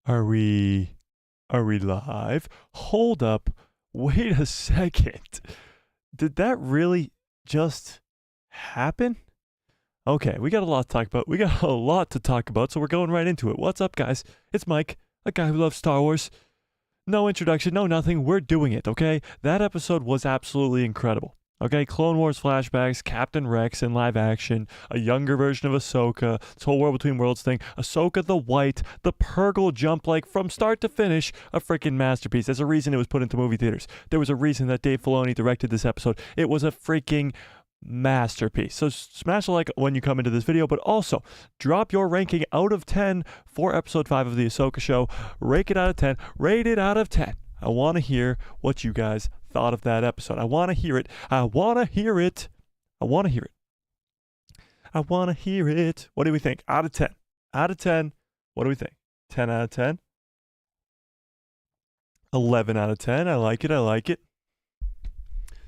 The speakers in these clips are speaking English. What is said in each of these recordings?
Are we live? Hold up. Wait a second. Did that really just happen? Okay, we got a lot to talk about. So we're going right into it. What's up, guys? It's Mike, a guy who loves Star Wars. No introduction, no nothing. We're doing it, okay? That episode was absolutely incredible. Okay, Clone Wars flashbacks, Captain Rex in live action, a younger version of Ahsoka, this whole World Between Worlds thing, Ahsoka the White, the Purgle jump, like from start to finish, a freaking masterpiece. There's a reason it was put into movie theaters. There was a reason that Dave Filoni directed this episode. It was a freaking masterpiece. So smash a like when you come into this video, but also drop your ranking out of 10 for episode 5 of the Ahsoka show. Rate it out of 10. Rate it out of 10. I want to hear what you guys thought of that episode. I want to hear it. I want to hear it. I want to hear it. I want to hear it. What do we think? Out of 10. Out of 10. What do we think? 10 out of 10? 11 out of 10. I like it. I like it.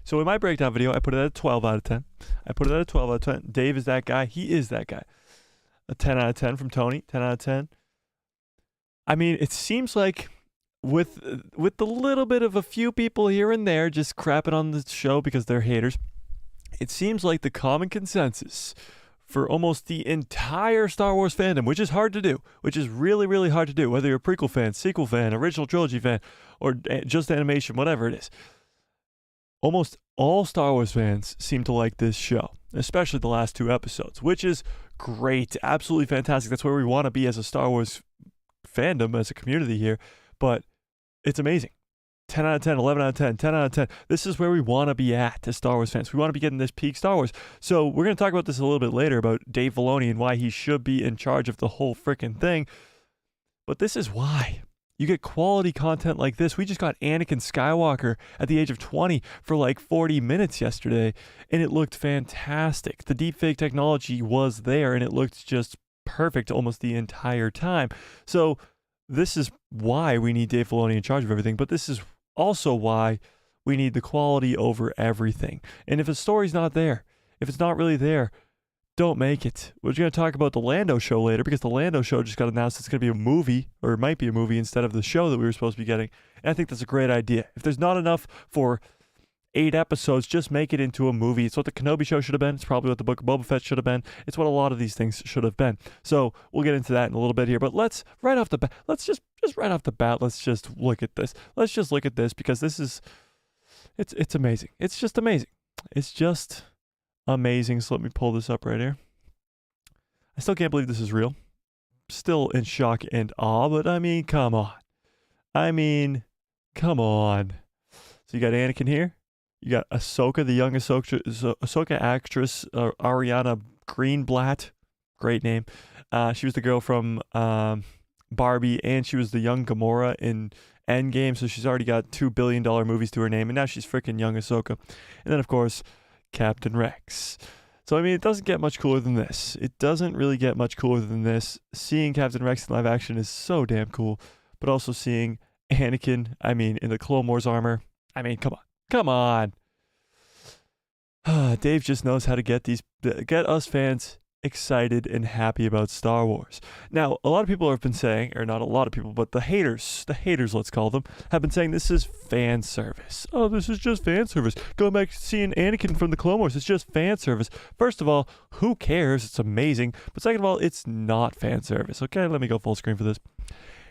So in my breakdown video, I put it at a 12 out of 10. I put it at a 12 out of 10. Dave is that guy. He is that guy. A 10 out of 10 from Tony. 10 out of 10. I mean, it seems like with the little bit of a few people here and there just crapping on the show because they're haters, it seems like the common consensus for almost the entire Star Wars fandom, which is hard to do, which is really, really hard to do, whether you're a prequel fan, sequel fan, original trilogy fan, or just animation, whatever it is. Almost all Star Wars fans seem to like this show, especially the last 2 episodes, which is great, absolutely fantastic. That's where we want to be as a Star Wars fandom, as a community here, but it's amazing. 10 out of 10, 11 out of 10, 10 out of 10. This is where we want to be at as Star Wars fans. We want to be getting this peak Star Wars. So we're going to talk about this a little bit later, about Dave Filoni and why he should be in charge of the whole freaking thing. But this is why. You get quality content like this. We just got Anakin Skywalker at the age of 20 for like 40 minutes yesterday, and it looked fantastic. The deepfake technology was there, and it looked just perfect almost the entire time. So this is why we need Dave Filoni in charge of everything, but this is also why we need the quality over everything. And if a story's not there, if it's not really there, don't make it. We're going to talk about the Lando show later, because the Lando show just got announced it's going to be a movie, or it might be a movie instead of the show that we were supposed to be getting. And I think that's a great idea. If there's not enough for 8 episodes, just make it into a movie. It's what the Kenobi show should have been. It's probably what the Book of Boba Fett should have been. It's what a lot of these things should have been. So we'll get into that in a little bit here. But let's right off the bat, let's just right off the bat, let's just look at this. Let's just look at this, because this is, it's amazing. It's just amazing. It's just amazing. So let me pull this up right here. I still can't believe this is real. Still in shock and awe, but I mean, come on. Come on. So you got Anakin here. You got Ahsoka, the young Ahsoka actress, Ariana Greenblatt. Great name. She was the girl from Barbie, and she was the young Gamora in Endgame, so she's already got $2 billion movies to her name, and now she's freaking young Ahsoka. And then, of course, Captain Rex. So, I mean, it doesn't get much cooler than this. It doesn't really get much cooler than this. Seeing Captain Rex in live action is so damn cool, but also seeing Anakin, I mean, in the Clone Wars armor, I mean, come on. Come on. Dave just knows how to get us fans excited and happy about Star Wars. Now, a lot of people have been saying, or not a lot of people, but the haters, let's call them, have been saying this is fan service. Oh, this is just fan service. Going back to seeing Anakin from the Clone Wars, it's just fan service. First of all, who cares? It's amazing. But second of all, it's not fan service. Okay, let me go full screen for this.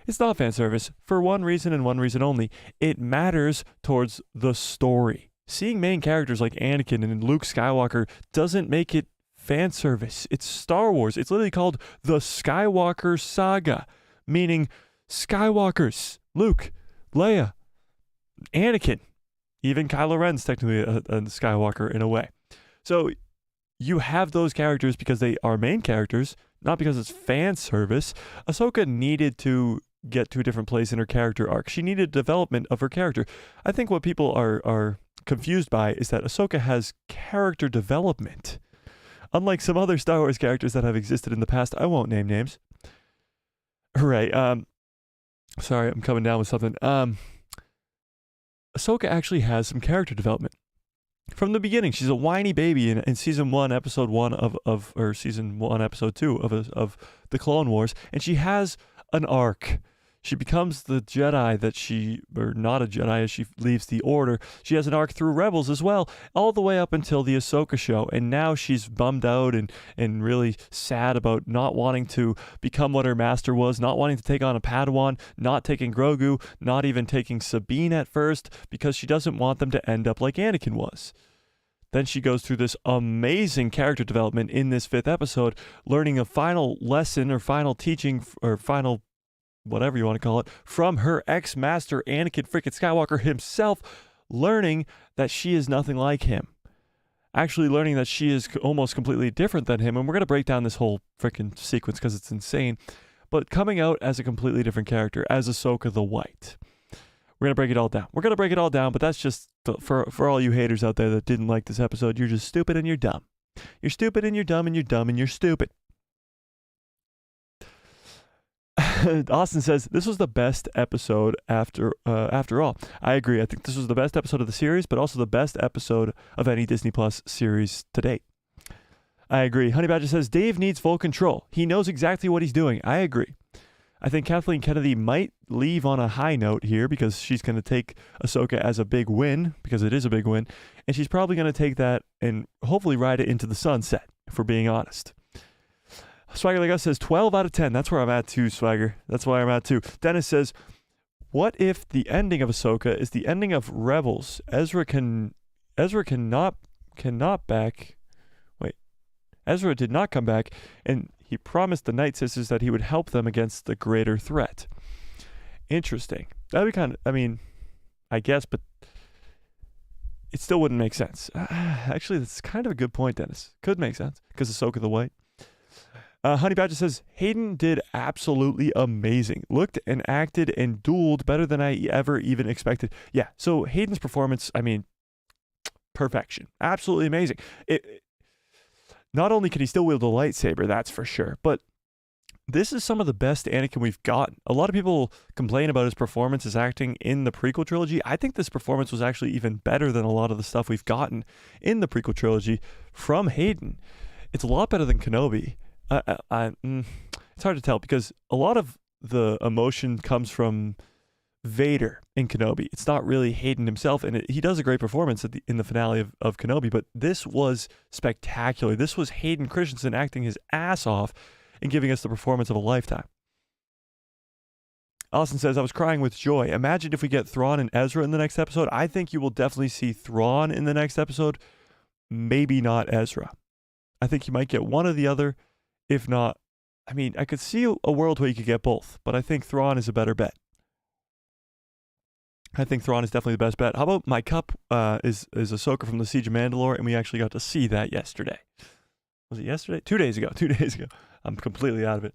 It's not fan service for one reason and one reason only. It matters towards the story. Seeing main characters like Anakin and Luke Skywalker doesn't make it fan service. It's Star Wars. It's literally called the Skywalker Saga, meaning Skywalkers, Luke, Leia, Anakin, even Kylo Ren's technically a Skywalker in a way. So you have those characters because they are main characters, not because it's fan service. Ahsoka needed to get to a different place in her character arc. She needed development of her character. I think what people are confused by is that Ahsoka has character development. Unlike some other Star Wars characters that have existed in the past, I won't name names. Right, sorry, I'm coming down with something. Ahsoka actually has some character development. From the beginning, she's a whiny baby in season 1, episode 1 or season 1, episode 2 of the Clone Wars, and she has an arc. She becomes the Jedi that or not a Jedi as she leaves the Order. She has an arc through Rebels as well, all the way up until the Ahsoka show. And now she's bummed out and really sad about not wanting to become what her master was, not wanting to take on a Padawan, not taking Grogu, not even taking Sabine at first, because she doesn't want them to end up like Anakin was. Then she goes through this amazing character development in this 5th episode, learning a final lesson or final teaching or final whatever you want to call it, from her ex-master Anakin freaking Skywalker himself, learning that she is nothing like him. Actually learning that she is almost completely different than him, and we're going to break down this whole freaking sequence because it's insane, but coming out as a completely different character, as Ahsoka the White. We're going to break it all down. We're going to break it all down, but that's just for all you haters out there that didn't like this episode. You're just stupid and you're dumb. You're stupid and you're dumb and you're dumb and you're stupid. Austin says, this was the best episode after all. I agree. I think this was the best episode of the series, but also the best episode of any Disney Plus series to date. I agree. Honey Badger says, Dave needs full control. He knows exactly what he's doing. I agree. I think Kathleen Kennedy might leave on a high note here because she's going to take Ahsoka as a big win, because it is a big win, and she's probably going to take that and hopefully ride it into the sunset, if we're being honest. Swagger Like Us says 12 out of 10. That's where I'm at too, Swagger. That's why I'm at too. Dennis says, what if the ending of Ahsoka is the ending of Rebels? Ezra cannot back. Wait. Ezra did not come back, and he promised the Night Sisters that he would help them against the greater threat. Interesting. That'd be kind of, I mean, I guess, but it still wouldn't make sense. Actually, that's kind of a good point, Dennis. Could make sense, because Ahsoka the White. Honey Badger says, Hayden did absolutely amazing. Looked and acted and dueled better than I ever even expected. Yeah, so Hayden's performance, I mean, perfection. Absolutely amazing. Not only can he still wield a lightsaber, that's for sure, but this is some of the best Anakin we've gotten. A lot of people complain about his performance, his acting in the prequel trilogy. I think this performance was actually even better than a lot of the stuff we've gotten in the prequel trilogy from Hayden. It's a lot better than Kenobi. It's hard to tell because a lot of the emotion comes from Vader in Kenobi. It's not really Hayden himself, and he does a great performance in the finale of Kenobi, but this was spectacular. This was Hayden Christensen acting his ass off and giving us the performance of a lifetime. Austin says, I was crying with joy. Imagine if we get Thrawn and Ezra in the next episode. I think you will definitely see Thrawn in the next episode. Maybe not Ezra. I think you might get one or the other. If not, I mean, I could see a world where you could get both, but I think Thrawn is a better bet. I think Thrawn is definitely the best bet. How about my cup is Ahsoka from the Siege of Mandalore, and we actually got to see that yesterday. Was it yesterday? 2 days ago. 2 days ago. I'm completely out of it.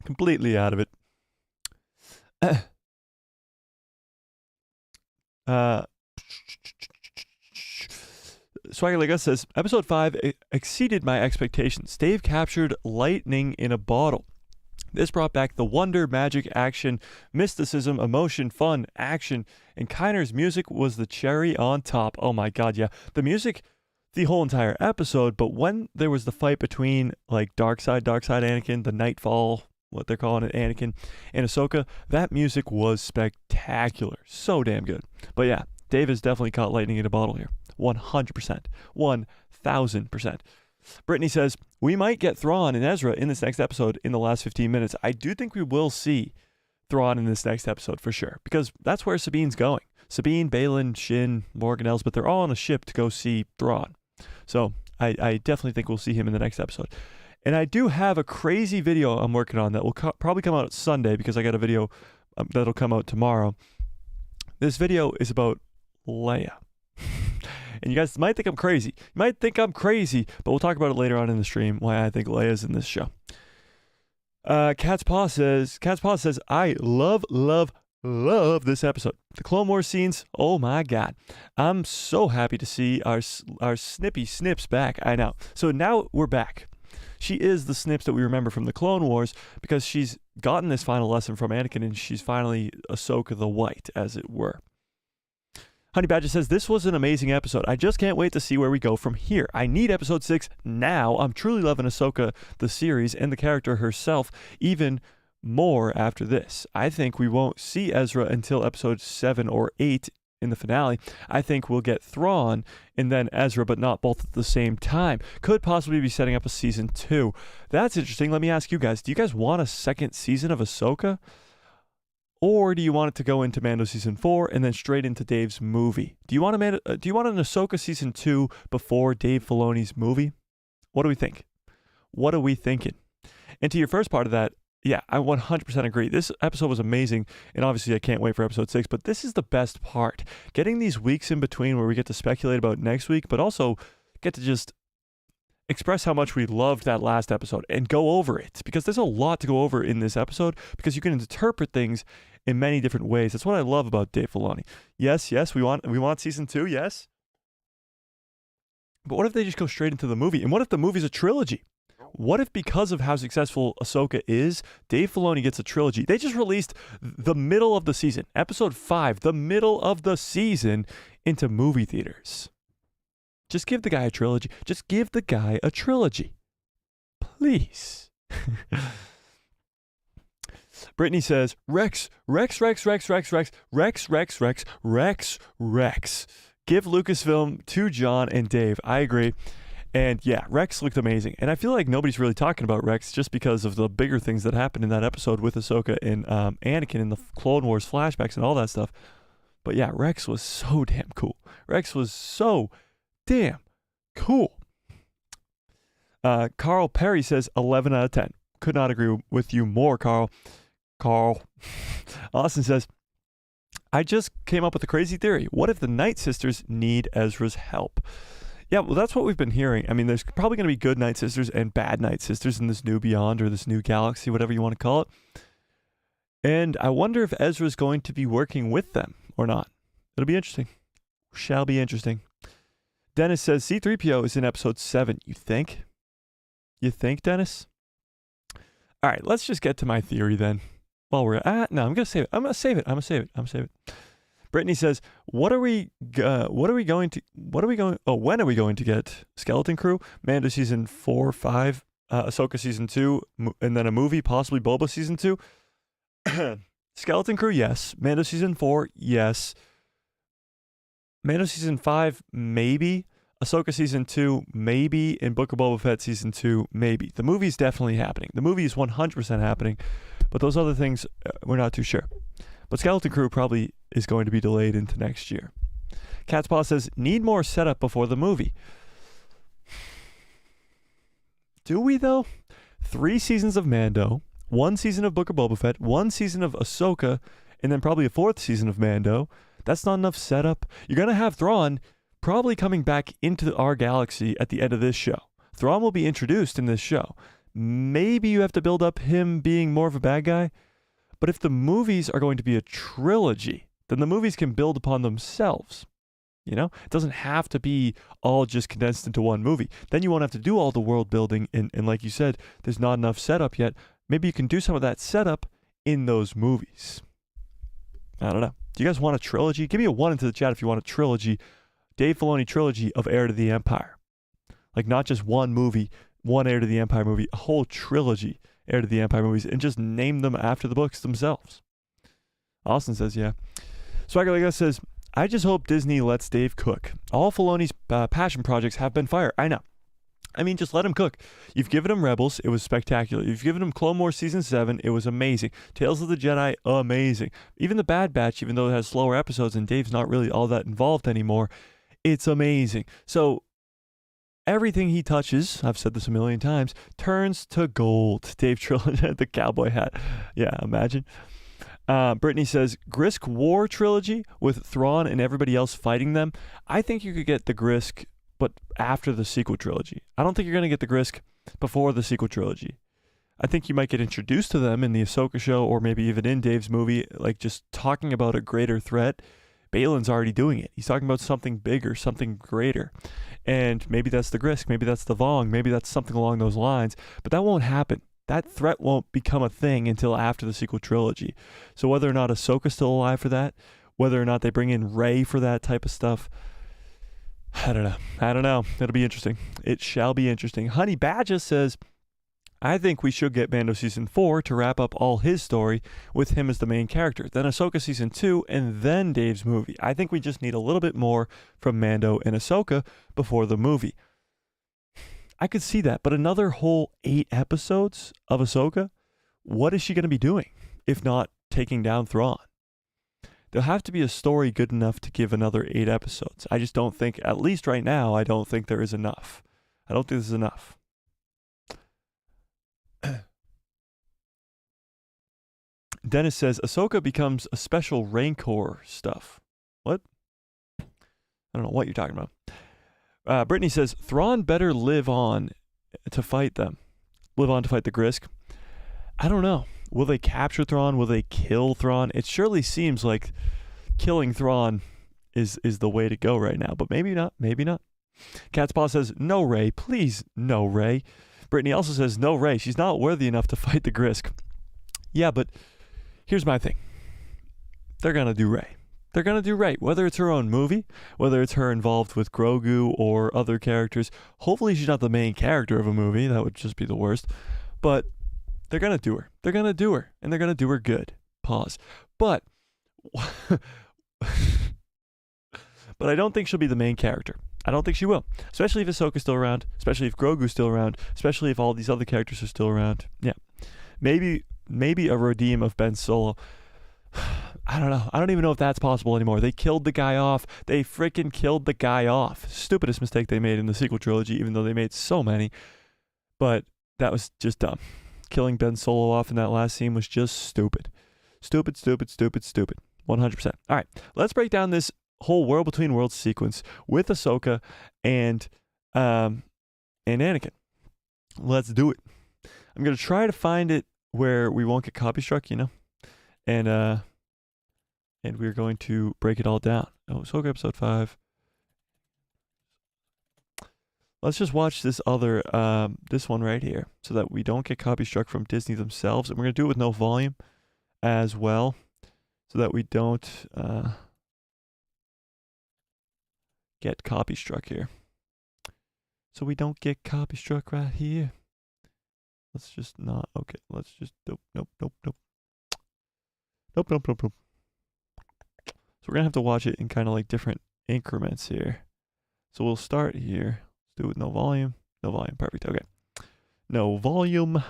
Completely out of it. Swagger Like Us says, Episode 5 exceeded my expectations. Dave captured lightning in a bottle. This brought back the wonder, magic, action, mysticism, emotion, fun, action, and Kyner's music was the cherry on top. Oh my god, yeah. The music, the whole entire episode, but when there was the fight between, like, Dark Side Anakin, the Nightfall, what they're calling it, Anakin, and Ahsoka, that music was spectacular. So damn good. But yeah, Dave has definitely caught lightning in a bottle here. 100%. 1000%. Brittany says, we might get Thrawn and Ezra in this next episode in the last 15 minutes. I do think we will see Thrawn in this next episode for sure, because that's where Sabine's going. Sabine, Balin, Shin, Morgan Elsbeth, they're all on a ship to go see Thrawn. So I definitely think we'll see him in the next episode. And I do have a crazy video I'm working on that will probably come out Sunday, because I got a video that'll come out tomorrow. This video is about Leia. And you guys might think I'm crazy. You might think I'm crazy, but we'll talk about it later on in the stream, why I think Leia's in this show. Cat's Paw says, I love this episode. The Clone Wars scenes, oh my god. I'm so happy to see our Snippy Snips back. I know. So now we're back. She is the Snips that we remember from the Clone Wars, because she's gotten this final lesson from Anakin, and she's finally Ahsoka the White, as it were. Honey Badger says, this was an amazing episode. I just can't wait to see where we go from here. I need episode 6 now. I'm truly loving Ahsoka, the series, and the character herself, even more after this. I think we won't see Ezra until episode 7 or 8 in the finale. I think we'll get Thrawn and then Ezra, but not both at the same time. Could possibly be setting up a season 2. That's interesting. Let me ask you guys, do you guys want a second season of Ahsoka? Or do you want it to go into Mando season 4 and then straight into Dave's movie? Do you want an Ahsoka season 2 before Dave Filoni's movie? What do we think? What are we thinking? And to your first part of that, yeah, I 100% agree. This episode was amazing, and obviously I can't wait for episode 6, but this is the best part. Getting these weeks in between where we get to speculate about next week, but also get to just express how much we loved that last episode and go over it, because there's a lot to go over in this episode, because you can interpret things in many different ways. That's what I love about Dave Filoni. Yes, we want season 2, yes. But what if they just go straight into the movie? And what if the movie's a trilogy? What if, because of how successful Ahsoka is, Dave Filoni gets a trilogy? They just released the middle of the season, episode 5, the middle of the season, into movie theaters. Just give the guy a trilogy. Just give the guy a trilogy. Please. Brittany says, Rex. Give Lucasfilm to John and Dave. I agree. And yeah, Rex looked amazing. And I feel like nobody's really talking about Rex just because of the bigger things that happened in that episode with Ahsoka and Anakin in the Clone Wars flashbacks and all that stuff. But yeah, Rex was so damn cool. Rex was so damn cool. Carl Perry says 11 out of 10. Could not agree with you more, Carl. Austin says, I just came up with a crazy theory. What if the Night Sisters need Ezra's help? Yeah, well, that's what we've been hearing. I mean, there's probably going to be good Night Sisters and bad Night Sisters in this new Beyond or this new galaxy, whatever you want to call it. And I wonder if Ezra's going to be working with them or not. It'll be interesting. Shall be interesting. Dennis says C-3PO is in episode 7. You think? You think, Dennis? All right, let's just get to my theory then. While we're at, no, I'm going to save it. Brittany says, when are we going to get Skeleton Crew? Mando season 4, 5, Ahsoka season 2, and then a movie, possibly Boba season 2. Skeleton Crew, yes. Mando season 4, yes. Mando season 5, maybe. Ahsoka season 2, maybe. And Book of Boba Fett season 2, maybe. The movie's definitely happening. The movie is 100% happening. But those other things, we're not too sure. But Skeleton Crew probably is going to be delayed into next year. Cat's Paw says, need more setup before the movie. Do we, though? 3 seasons of Mando, 1 season of Book of Boba Fett, 1 season of Ahsoka, and then probably a 4th season of Mando. That's not enough setup. You're going to have Thrawn probably coming back into our galaxy at the end of this show. Thrawn will be introduced in this show. Maybe you have to build up him being more of a bad guy. But if the movies are going to be a trilogy, then the movies can build upon themselves. You know, it doesn't have to be all just condensed into one movie. Then you won't have to do all the world building. And like you said, there's not enough setup yet. Maybe you can do some of that setup in those movies. I don't know. Do you guys want a trilogy? Give me a 1 into the chat if you want a trilogy. Dave Filoni trilogy of Heir to the Empire. Like not just one movie, one Heir to the Empire movie, a whole trilogy Heir to the Empire movies, and just name them after the books themselves. Austin says, yeah. Swagger Like Us says, I just hope Disney lets Dave cook. All Filoni's passion projects have been fire. I know. I mean, just let him cook. You've given him Rebels. It was spectacular. You've given him Clone Wars Season 7. It was amazing. Tales of the Jedi, amazing. Even The Bad Batch, even though it has slower episodes and Dave's not really all that involved anymore, it's amazing. So everything he touches, I've said this a million times, turns to gold. Dave Trilogy, the cowboy hat. Yeah, imagine. Brittany says, Grisk War trilogy with Thrawn and everybody else fighting them. I think you could get the Grisk, but after the sequel trilogy. I don't think you're going to get the Grisk before the sequel trilogy. I think you might get introduced to them in the Ahsoka show or maybe even in Dave's movie, like just talking about a greater threat. Balin's already doing it. He's talking about something bigger, something greater. And maybe that's the Grisk, maybe that's the Vong, maybe that's something along those lines. But that won't happen. That threat won't become a thing until after the sequel trilogy. So whether or not Ahsoka's still alive for that, whether or not they bring in Rey for that type of stuff, I don't know. It'll be interesting. It shall be interesting. Honey Badger says, I think we should get Mando Season 4 to wrap up all his story with him as the main character. Then Ahsoka Season 2, and then Dave's movie. I think we just need a little bit more from Mando and Ahsoka before the movie. I could see that, but another whole 8 episodes of Ahsoka? What is she going to be doing, if not taking down Thrawn? There'll have to be a story good enough to give another 8 episodes. I just don't think, at least right now, I don't think there is enough. I don't think there's enough. Dennis says, Ahsoka becomes a special Rancor stuff. What? I don't know what you're talking about. Brittany says, Thrawn better live on to fight them. Live on to fight the Grisk. I don't know. Will they capture Thrawn? Will they kill Thrawn? It surely seems like killing Thrawn is the way to go right now, but maybe not. Maybe not. Cat's Paw says, no Rey. Please, no Rey. Brittany also says, no Rey. She's not worthy enough to fight the Grisk. Yeah, but here's my thing. They're going to do Rey. They're going to do Rey. Whether it's her own movie, whether it's her involved with Grogu or other characters. Hopefully she's not the main character of a movie. That would just be the worst. But they're going to do her. They're going to do her. And they're going to do her good. Pause. But but I don't think she'll be the main character. I don't think she will. Especially if Ahsoka's still around. Especially if Grogu's still around. Especially if all these other characters are still around. Yeah. Maybe a redeem of Ben Solo. I don't know. I don't even know if that's possible anymore. They killed the guy off. They freaking killed the guy off. Stupidest mistake they made in the sequel trilogy, even though they made so many. But that was just dumb. Killing Ben Solo off in that last scene was just stupid. Stupid, stupid, stupid, stupid. 100%. All right. Let's break down this whole World Between Worlds sequence with Ahsoka and Anakin. Let's do it. I'm going to try to find it where we won't get copy struck, you know? And we're going to break it all down. Oh, Ahsoka episode 5. Let's just watch this other, this one right here so that we don't get copy struck from Disney themselves. And we're going to do it with no volume as well so that we don't get copy struck here. So we don't get copy struck right here. Let's just not, okay, let's just, nope. So we're going to have to watch it in kind of like different increments here. So we'll start here. Let's do it with no volume. No volume, perfect, okay. No volume.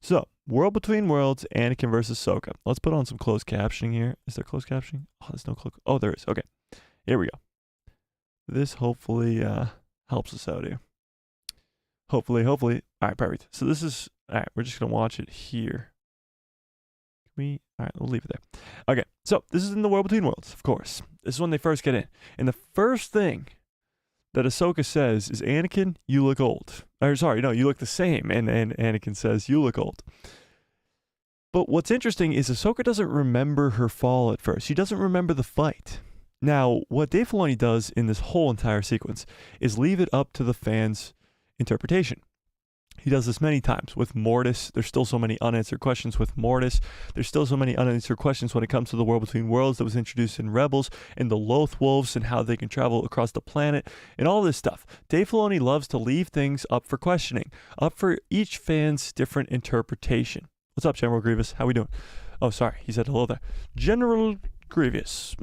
So, World Between Worlds, Anakin versus Ahsoka. Let's put on some closed captioning here. Is there closed captioning? Oh, there's no closed, oh, there is, okay. Here we go. This hopefully helps us out here. Hopefully. All right, perfect. So this is, all right, we're just going to watch it here. All right, we'll leave it there. Okay, so this is in the World Between Worlds, of course. This is when they first get in. And the first thing that Ahsoka says is, Anakin, you look old. Or sorry, no, you look the same. And Anakin says, you look old. But what's interesting is Ahsoka doesn't remember her fall at first. She doesn't remember the fight. Now, what Dave Filoni does in this whole entire sequence is leave it up to the fans' interpretation. He does this many times with Mortis. There's still so many unanswered questions with Mortis. There's still so many unanswered questions when it comes to the World Between Worlds that was introduced in Rebels and the Loth Wolves and how they can travel across the planet and all this stuff. Dave Filoni loves to leave things up for questioning, up for each fan's different interpretation. What's up, General Grievous? How we doing? Oh, sorry. He said hello there. General Grievous.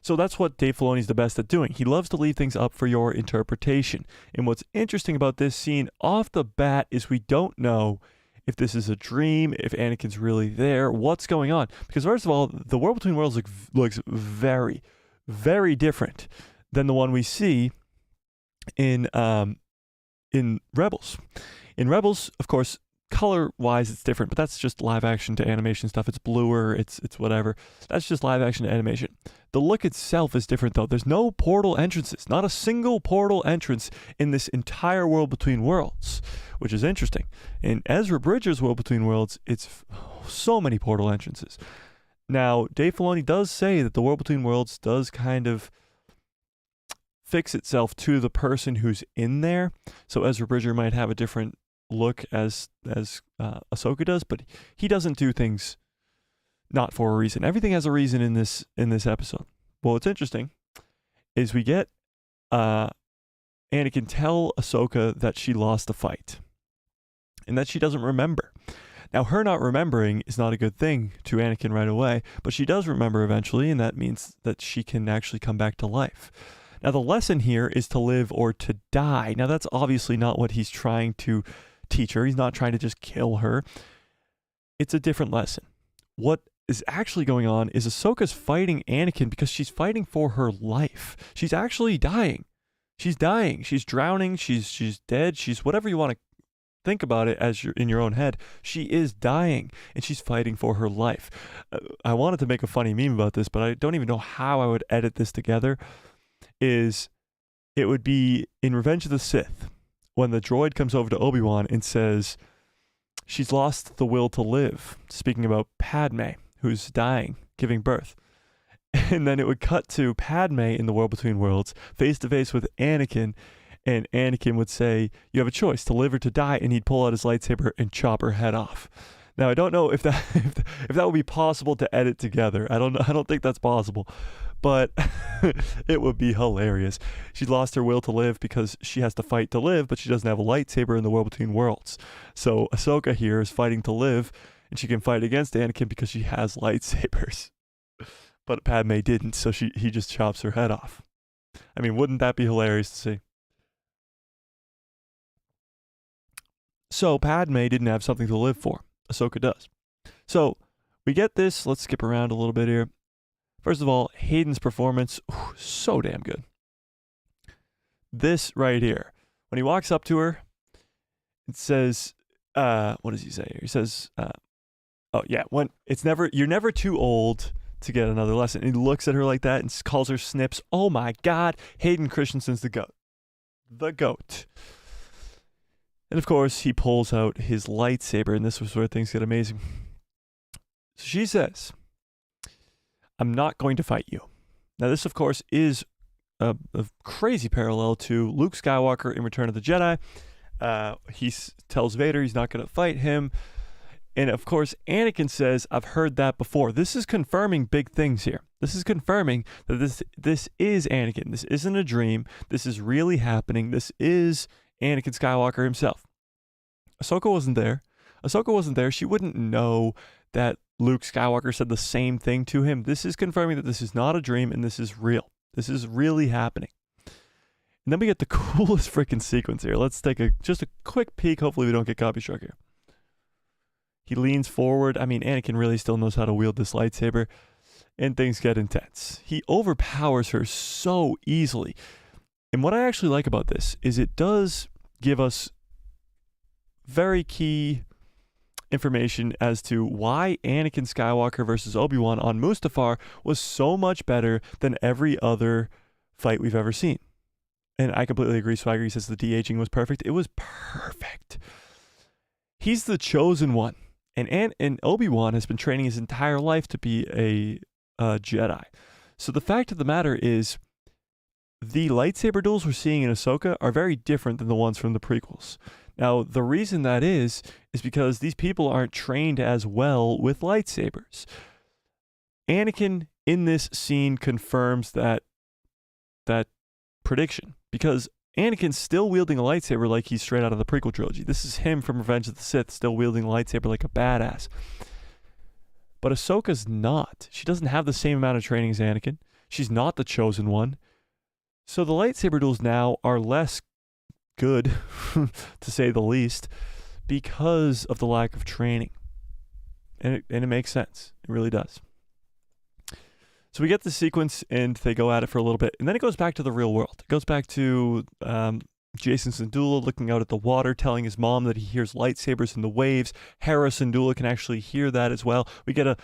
So that's what Dave Filoni's the best at doing. He loves to leave things up for your interpretation. And what's interesting about this scene off the bat is we don't know if this is a dream, if Anakin's really there, what's going on. Because first of all, the World Between Worlds looks very, very different than the one we see in Rebels. In Rebels, of course, color-wise, it's different, but that's just live action to animation stuff. It's bluer, it's whatever. That's just live action to animation. The look itself is different, though. There's no portal entrances. Not a single portal entrance in this entire World Between Worlds, which is interesting. In Ezra Bridger's World Between Worlds, it's so many portal entrances. Now, Dave Filoni does say that the World Between Worlds does kind of fix itself to the person who's in there. So Ezra Bridger might have a different look as Ahsoka does, but he doesn't do things not for a reason. Everything has a reason in this episode. Well, what's interesting is we get Anakin tell Ahsoka that she lost the fight and that she doesn't remember. Now, her not remembering is not a good thing to Anakin right away, but she does remember eventually, and that means that she can actually come back to life. Now, the lesson here is to live or to die. Now, that's obviously not what he's trying to teach her. He's not trying to just kill her. It's a different lesson. What is actually going on is Ahsoka's fighting Anakin because she's fighting for her life. She's actually dying. She's dying. She's drowning. She's dead. She's whatever you want to think about it as you're in your own head. She is dying and she's fighting for her life. I wanted to make a funny meme about this, but I don't even know how I would edit this together. It would be in Revenge of the Sith when the droid comes over to Obi-Wan and says she's lost the will to live, speaking about Padme, who's dying, giving birth. And then it would cut to Padme in the World Between Worlds, face to face with Anakin, and Anakin would say, "You have a choice, to live or to die," and he'd pull out his lightsaber and chop her head off. Now, I don't know if that if that would be possible to edit together. I don't think that's possible, but it would be hilarious. She lost her will to live because she has to fight to live, but she doesn't have a lightsaber in the World Between Worlds. So Ahsoka here is fighting to live, and she can fight against Anakin because she has lightsabers. But Padme didn't, so he just chops her head off. I mean, wouldn't that be hilarious to see? So Padme didn't have something to live for. Ahsoka does. So we get this. Let's skip around a little bit here. First of all, Hayden's performance, so damn good. This right here, when he walks up to her, it says, what does he say here? He says, oh yeah, you're never too old to get another lesson. And he looks at her like that and calls her Snips. Oh my God, Hayden Christensen's the GOAT. The GOAT. And of course, he pulls out his lightsaber, and this was where things get amazing. So she says, "I'm not going to fight you." Now, this, of course, is a crazy parallel to Luke Skywalker in Return of the Jedi. He tells Vader he's not going to fight him. And of course, Anakin says, "I've heard that before." This is confirming big things here. This is confirming that this is Anakin. This isn't a dream. This is really happening. This is Anakin Skywalker himself. Ahsoka wasn't there. Ahsoka wasn't there. She wouldn't know that Luke Skywalker said the same thing to him. This is confirming that this is not a dream and this is real. This is really happening. And then we get the coolest freaking sequence here. Let's take just a quick peek. Hopefully we don't get copy struck here. He leans forward. I mean, Anakin really still knows how to wield this lightsaber, and things get intense. He overpowers her so easily. And what I actually like about this is it does give us very key information as to why Anakin Skywalker versus Obi-Wan on Mustafar was so much better than every other fight we've ever seen. And I completely agree. Swagger, he says the de-aging was perfect. It was perfect. He's the chosen one. And Obi-Wan has been training his entire life to be a Jedi. So the fact of the matter is, the lightsaber duels we're seeing in Ahsoka are very different than the ones from the prequels. Now, the reason that is because these people aren't trained as well with lightsabers. Anakin in this scene confirms that prediction, because Anakin's still wielding a lightsaber like he's straight out of the prequel trilogy. This is him from Revenge of the Sith, still wielding a lightsaber like a badass. But Ahsoka's not. She doesn't have the same amount of training as Anakin. She's not the chosen one. So the lightsaber duels now are less good, to say the least, because of the lack of training. And it makes sense. It really does. So we get the sequence, and they go at it for a little bit. And then it goes back to the real world. It goes back to Jason Syndulla looking out at the water, telling his mom that he hears lightsabers in the waves. Hera Syndulla can actually hear that as well. We get a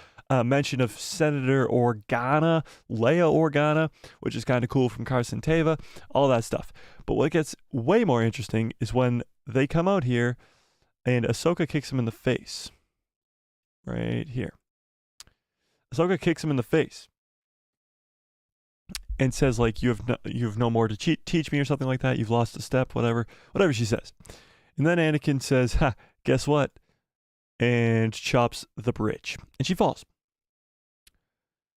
mention of Senator Organa, Leia Organa, which is kind of cool, from Carson Teva, all that stuff. But what gets way more interesting is when they come out here and Ahsoka kicks him in the face. Right here. Ahsoka kicks him in the face and says, like, you have no more to teach me, or something like that. You've lost a step, whatever she says. And then Anakin says, "Ha, guess what?" and chops the bridge. And she falls.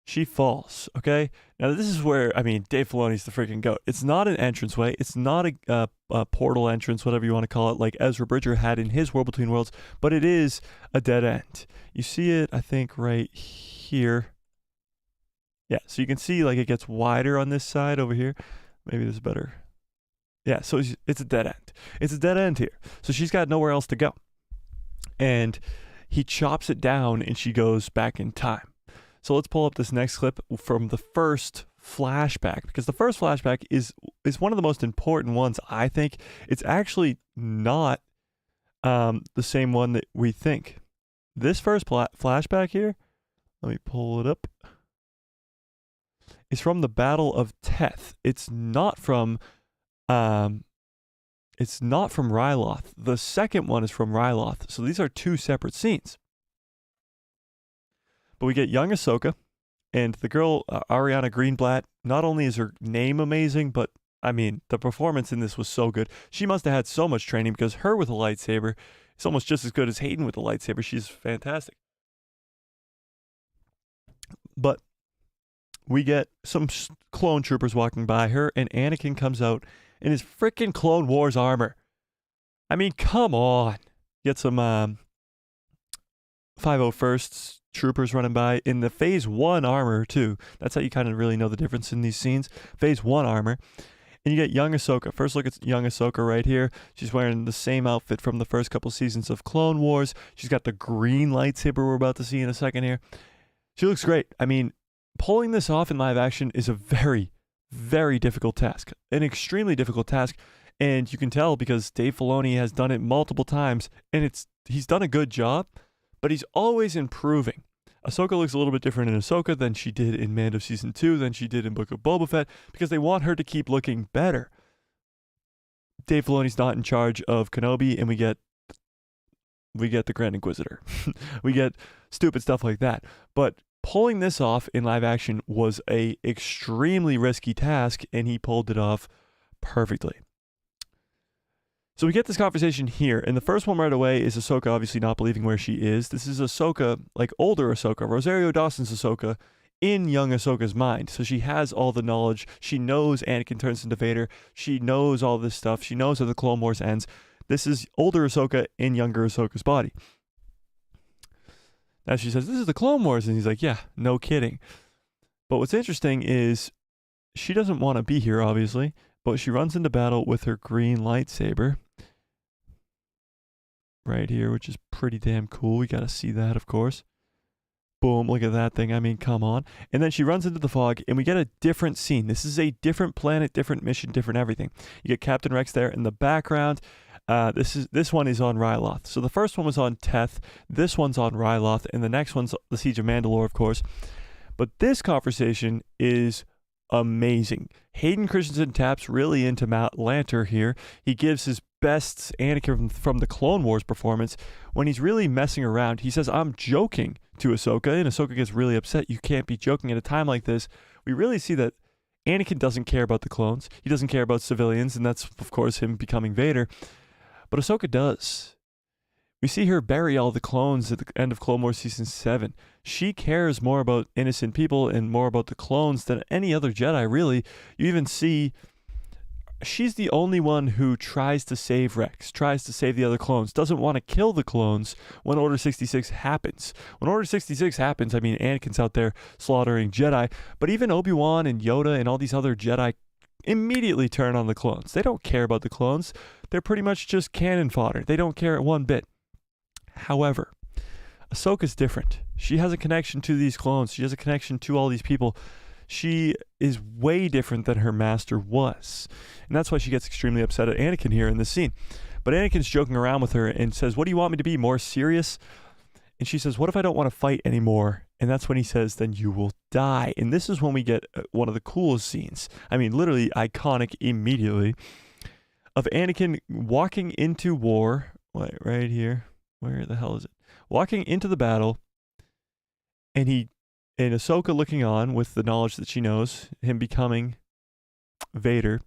She falls, okay? Now, this is where, I mean, Dave Filoni's the freaking GOAT. It's not an entranceway. It's not a portal entrance, whatever you want to call it, like Ezra Bridger had in his World Between Worlds, but it is a dead end. You see it, I think, right here. Yeah, so you can see, like, it gets wider on this side over here. Maybe this is better. Yeah, so it's a dead end. It's a dead end here. So she's got nowhere else to go. And he chops it down, and she goes back in time. So let's pull up this next clip from the first flashback, because the first flashback is one of the most important ones, I think. It's actually not the same one that we think. This first flashback here, let me pull it up, is from the Battle of Teth. It's not from Ryloth. The second one is from Ryloth. So these are two separate scenes. But we get young Ahsoka, and the girl, Ariana Greenblatt. Not only is her name amazing, but, I mean, the performance in this was so good. She must have had so much training, because her with a lightsaber is almost just as good as Hayden with a lightsaber. She's fantastic. But we get some clone troopers walking by her, and Anakin comes out in his freaking Clone Wars armor. I mean, come on. Get some 501st troopers running by in the Phase 1 armor, too. That's how you kind of really know the difference in these scenes. Phase 1 armor. And you get young Ahsoka. First look at young Ahsoka right here. She's wearing the same outfit from the first couple seasons of Clone Wars. She's got the green lightsaber we're about to see in a second here. She looks great. I mean, pulling this off in live action is a very, very difficult task. An extremely difficult task. And you can tell because Dave Filoni has done it multiple times, and he's done a good job, but he's always improving. Ahsoka looks a little bit different in Ahsoka than she did in Mando Season 2, than she did in Book of Boba Fett, because they want her to keep looking better. Dave Filoni's not in charge of Kenobi, and we get the Grand Inquisitor. We get stupid stuff like that. But pulling this off in live action was a extremely risky task, and he pulled it off perfectly. So we get this conversation here, and the first one right away is Ahsoka obviously not believing where she is. This is Ahsoka, like older Ahsoka, Rosario Dawson's Ahsoka, in young Ahsoka's mind. So she has all the knowledge. She knows Anakin turns into Vader. She knows all this stuff. She knows how the Clone Wars ends. This is older Ahsoka in younger Ahsoka's body. Now she says, this is the Clone Wars, and he's like, yeah, no kidding. But what's interesting is she doesn't want to be here, obviously, but she runs into battle with her green lightsaber right here, which is pretty damn cool. We got to see that, of course. Boom, look at that thing. I mean, come on. And then she runs into the fog, and we get a different scene. This is a different planet, different mission, different everything. You get Captain Rex there in the background. This one is on Ryloth. So the first one was on Teth. This one's on Ryloth, and the next one's the Siege of Mandalore, of course. But this conversation is amazing. Hayden Christensen taps really into Matt Lanter here. He gives his best Anakin from the Clone Wars performance when he's really messing around. He says, I'm joking to Ahsoka, and Ahsoka gets really upset. You can't be joking at a time like this. We really see that Anakin doesn't care about the clones. He doesn't care about civilians, and that's, of course, him becoming Vader. But Ahsoka does. We see her bury all the clones at the end of Clone Wars Season 7. She cares more about innocent people and more about the clones than any other Jedi, really. You even see she's the only one who tries to save Rex, tries to save the other clones, doesn't want to kill the clones when Order 66 happens. When Order 66 happens, I mean, Anakin's out there slaughtering Jedi, but even Obi-Wan and Yoda and all these other Jedi immediately turn on the clones. They don't care about the clones. They're pretty much just cannon fodder. They don't care one bit. However, Ahsoka's different. She has a connection to these clones. She has a connection to all these people. She is way different than her master was. And that's why she gets extremely upset at Anakin here in this scene. But Anakin's joking around with her and says, what do you want me to be, more serious? And she says, what if I don't want to fight anymore? And that's when he says, then you will die. And this is when we get one of the coolest scenes. I mean, literally iconic immediately, of Anakin walking into war. Right here. Where the hell is it? Walking into the battle, and Ahsoka looking on with the knowledge that she knows, him becoming Vader,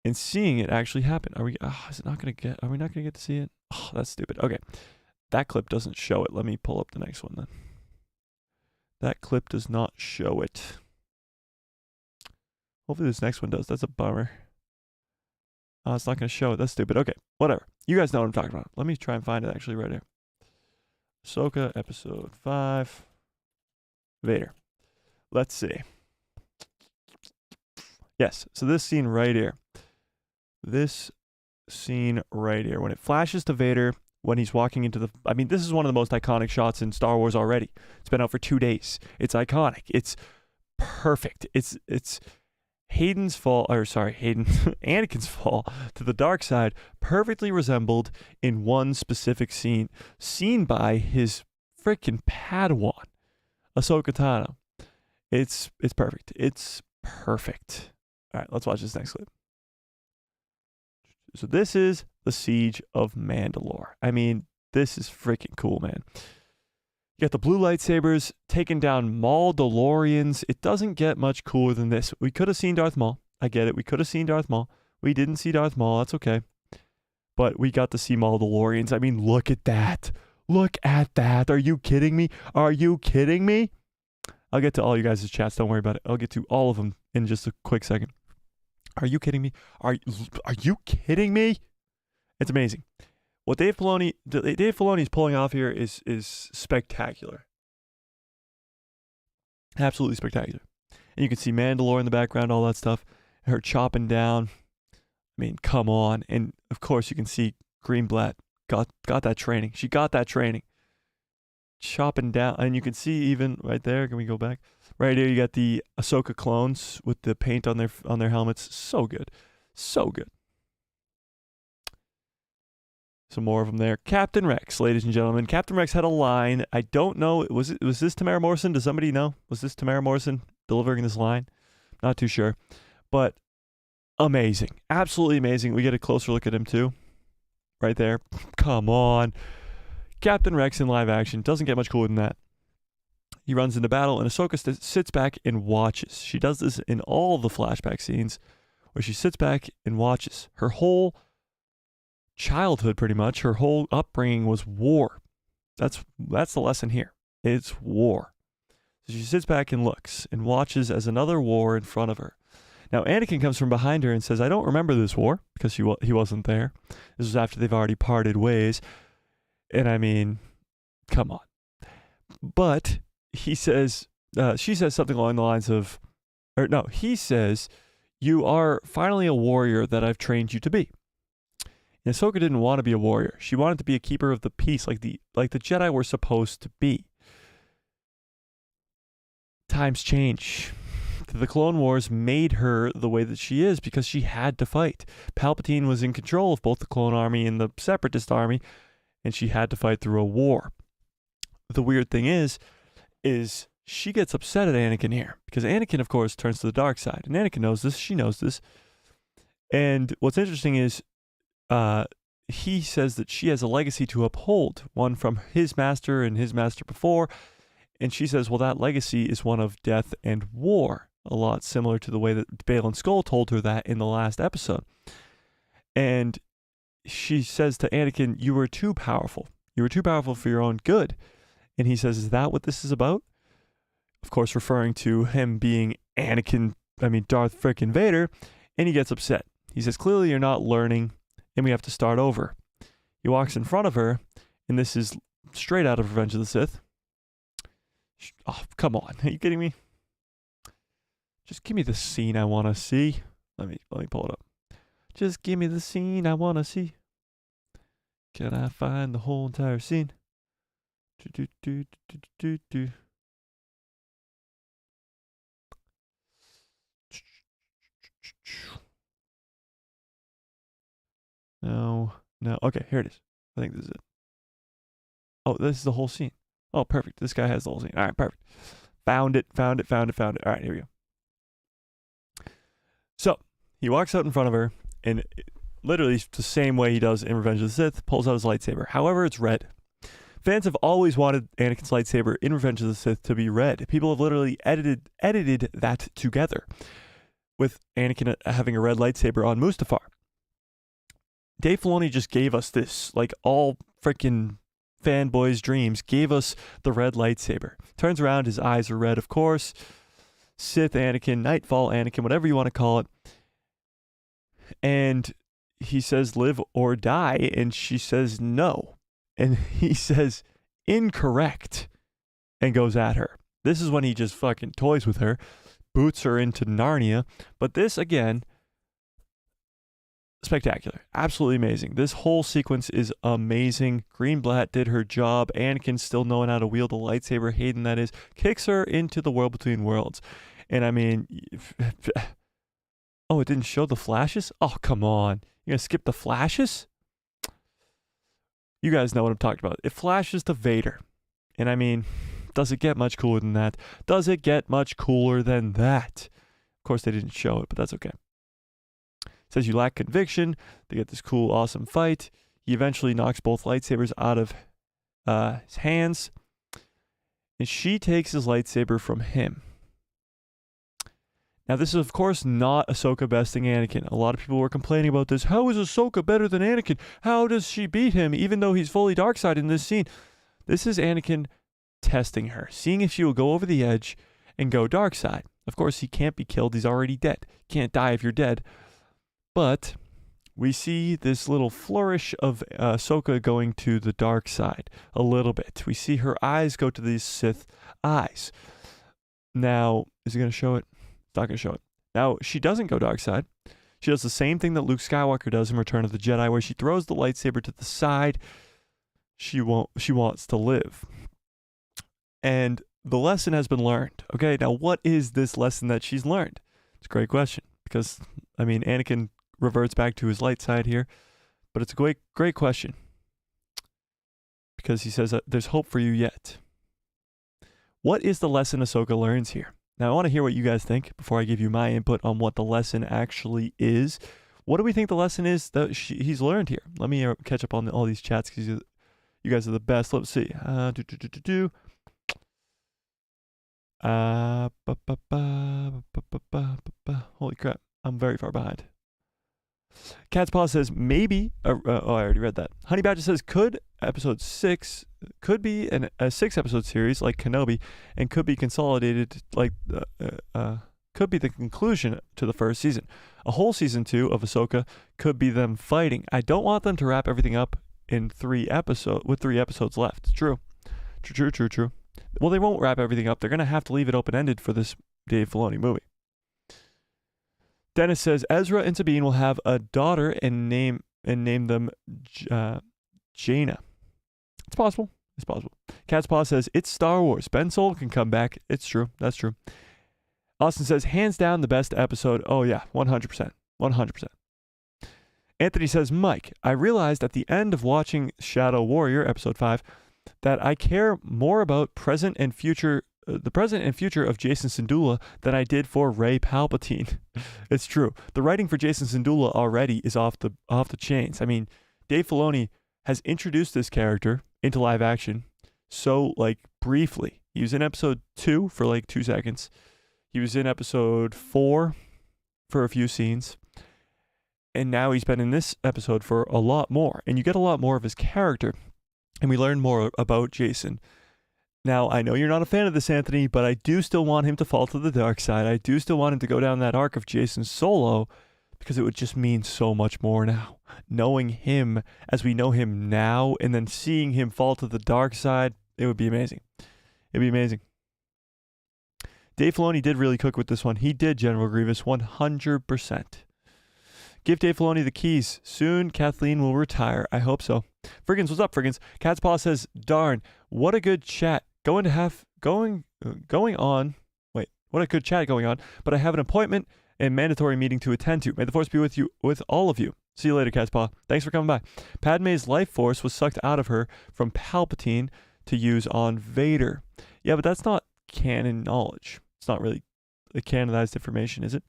and seeing it actually happen. Are we not going to get to see it? Oh, that's stupid. Okay. That clip doesn't show it. Let me pull up the next one then. That clip does not show it. Hopefully this next one does. That's a bummer. It's not going to show it. That's stupid. Okay, whatever. You guys know what I'm talking about. Let me try and find it actually right here. Ahsoka, episode 5. Vader. Let's see. Yes, so this scene right here. This scene right here. When it flashes to Vader, when he's walking into the... I mean, this is one of the most iconic shots in Star Wars already. It's been out for 2 days. It's iconic. It's perfect. It's Anakin's fall to the dark side, perfectly resembled in one specific scene, seen by his freaking Padawan, Ahsoka Tano. It's perfect. It's perfect. All right, let's watch this next clip. So this is the Siege of Mandalore. I mean, this is freaking cool, man. You got the blue lightsabers taking down Mandalorians. It doesn't get much cooler than this. We could have seen Darth Maul. I get it. We could have seen Darth Maul. We didn't see Darth Maul. That's okay. But we got to see Mandalorians. I mean, look at that. Look at that. Are you kidding me? Are you kidding me? I'll get to all you guys' chats. Don't worry about it. I'll get to all of them in just a quick second. Are you kidding me? Are you kidding me? It's amazing. What Dave Filoni is pulling off here is spectacular. Absolutely spectacular. And you can see Mandalore in the background, all that stuff. Her chopping down. I mean, come on. And of course you can see Greenblatt got that training. She got that training. Chopping down. And you can see even right there, can we go back? Right here you got the Ahsoka clones with the paint on their helmets. So good. So good. Some more of them there. Captain Rex, ladies and gentlemen. Captain Rex had a line. I don't know. Was this Tamara Morrison? Does somebody know? Was this Tamara Morrison delivering this line? Not too sure. But amazing. Absolutely amazing. We get a closer look at him too. Right there. Come on. Captain Rex in live action. Doesn't get much cooler than that. He runs into battle and Ahsoka sits back and watches. She does this in all the flashback scenes where she sits back and watches. Her whole childhood, pretty much, her whole upbringing was war. That's the lesson here. It's war. So she sits back and looks and watches as another war in front of her. Now Anakin comes from behind her and says, I don't remember this war, because he wasn't there. This was after they've already parted ways. And I mean, come on. But he says, she says something along the lines of, or no, he says, you are finally a warrior that I've trained you to be. And Ahsoka didn't want to be a warrior. She wanted to be a keeper of the peace, like the Jedi were supposed to be. Times change. The Clone Wars made her the way that she is because she had to fight. Palpatine was in control of both the Clone Army and the Separatist Army, and she had to fight through a war. The weird thing is she gets upset at Anakin here because Anakin, of course, turns to the dark side, and Anakin knows this. She knows this. And what's interesting is he says that she has a legacy to uphold, one from his master and his master before. And she says, well, that legacy is one of death and war, a lot similar to the way that Bale and Skull told her that in the last episode. And she says to Anakin, you were too powerful. You were too powerful for your own good. And he says, is that what this is about? Of course, referring to him being Darth frickin' Vader. And he gets upset. He says, clearly you're not learning, and we have to start over. He walks in front of her, and this is straight out of Revenge of the Sith. Oh, come on. Are you kidding me? Just give me the scene I want to see. Let me pull it up. Just give me the scene I want to see. Can I find the whole entire scene? No. Okay, here it is. I think this is it. Oh, this is the whole scene. Oh, perfect. This guy has the whole scene. All right, perfect. Found it. All right, here we go. So, he walks out in front of her, and literally the same way he does in Revenge of the Sith, pulls out his lightsaber. However, it's red. Fans have always wanted Anakin's lightsaber in Revenge of the Sith to be red. People have literally edited that together, with Anakin having a red lightsaber on Mustafar. Dave Filoni just gave us this, like, all freaking fanboy's dreams, gave us the red lightsaber. Turns around, his eyes are red, of course. Sith Anakin, Nightfall Anakin, whatever you want to call it. And he says, live or die. And she says, no. And he says, incorrect. And goes at her. This is when he just fucking toys with her. Boots her into Narnia. But this, again, spectacular. Absolutely amazing. This whole sequence is amazing. Greenblatt did her job. Anakin still knowing how to wield a lightsaber. Hayden, that is, kicks her into the world between worlds. And I mean, oh, it didn't show the flashes? Oh, come on. You're going to skip the flashes? You guys know what I'm talking about. It flashes to Vader. And I mean, does it get much cooler than that? Does it get much cooler than that? Of course, they didn't show it, but that's okay. Says you lack conviction. They get this cool, awesome fight. He eventually knocks both lightsabers out of his hands. And she takes his lightsaber from him. Now, this is, of course, not Ahsoka besting Anakin. A lot of people were complaining about this. How is Ahsoka better than Anakin? How does she beat him, even though he's fully dark side in this scene? This is Anakin testing her, seeing if she will go over the edge and go dark side. Of course, he can't be killed. He's already dead. Can't die if you're dead. But we see this little flourish of Ahsoka going to the dark side a little bit. We see her eyes go to these Sith eyes. Now, is it going to show it? It's not going to show it. Now, she doesn't go dark side. She does the same thing that Luke Skywalker does in Return of the Jedi, where she throws the lightsaber to the side. She wants to live. And the lesson has been learned. Okay, now what is this lesson that she's learned? It's a great question. Because, I mean, Anakin reverts back to his light side here. But it's a great question. Because he says there's hope for you yet. What is the lesson Ahsoka learns here? Now, I want to hear what you guys think before I give you my input on what the lesson actually is. What do we think the lesson is that he's learned here? Let me catch up on all these chats because you guys are the best. Let's see. Holy crap. I'm very far behind. Cat's Paw says maybe. I already read that. Honey Badger says could episode 6 could be a 6-episode series like Kenobi, and could be consolidated like could be the conclusion to the first season. A whole season 2 of Ahsoka could be them fighting. I don't want them to wrap everything up in 3 episodes left. True. Well, they won't wrap everything up. They're gonna have to leave it open-ended for this Dave Filoni movie. Dennis says Ezra and Sabine will have a daughter and name them Jaina. It's possible. Cat's Paw says it's Star Wars. Ben Solo can come back. It's true. That's true. Austin says hands down the best episode. Oh yeah, 100%. Anthony says, Mike, I realized at the end of watching Shadow Warrior episode 5 that I care more about the present and future of Jason Syndulla than I did for Rey Palpatine. It's true. The writing for Jason Syndulla already is off the chains. I mean, Dave Filoni has introduced this character into live action so briefly. He was in episode 2 for 2 seconds. He was in episode 4 for a few scenes. And now he's been in this episode for a lot more. And you get a lot more of his character. And we learn more about Jason. Now, I know you're not a fan of this, Anthony, but I do still want him to fall to the dark side. I do still want him to go down that arc of Jason Solo, because it would just mean so much more now. Knowing him as we know him now, and then seeing him fall to the dark side, it would be amazing. It'd be amazing. Dave Filoni did really cook with this one. He did, General Grievous, 100%. Give Dave Filoni the keys. Soon, Kathleen will retire. I hope so. Friggins, what's up, Friggins? Cat's Paw says, darn, what a good chat. What a good chat going on. But I have an appointment and mandatory meeting to attend to. May the Force be with you, with all of you. See you later, Cat's Paw. Thanks for coming by. Padme's life force was sucked out of her from Palpatine to use on Vader. Yeah, but that's not canon knowledge. It's not really a canonized information, is it?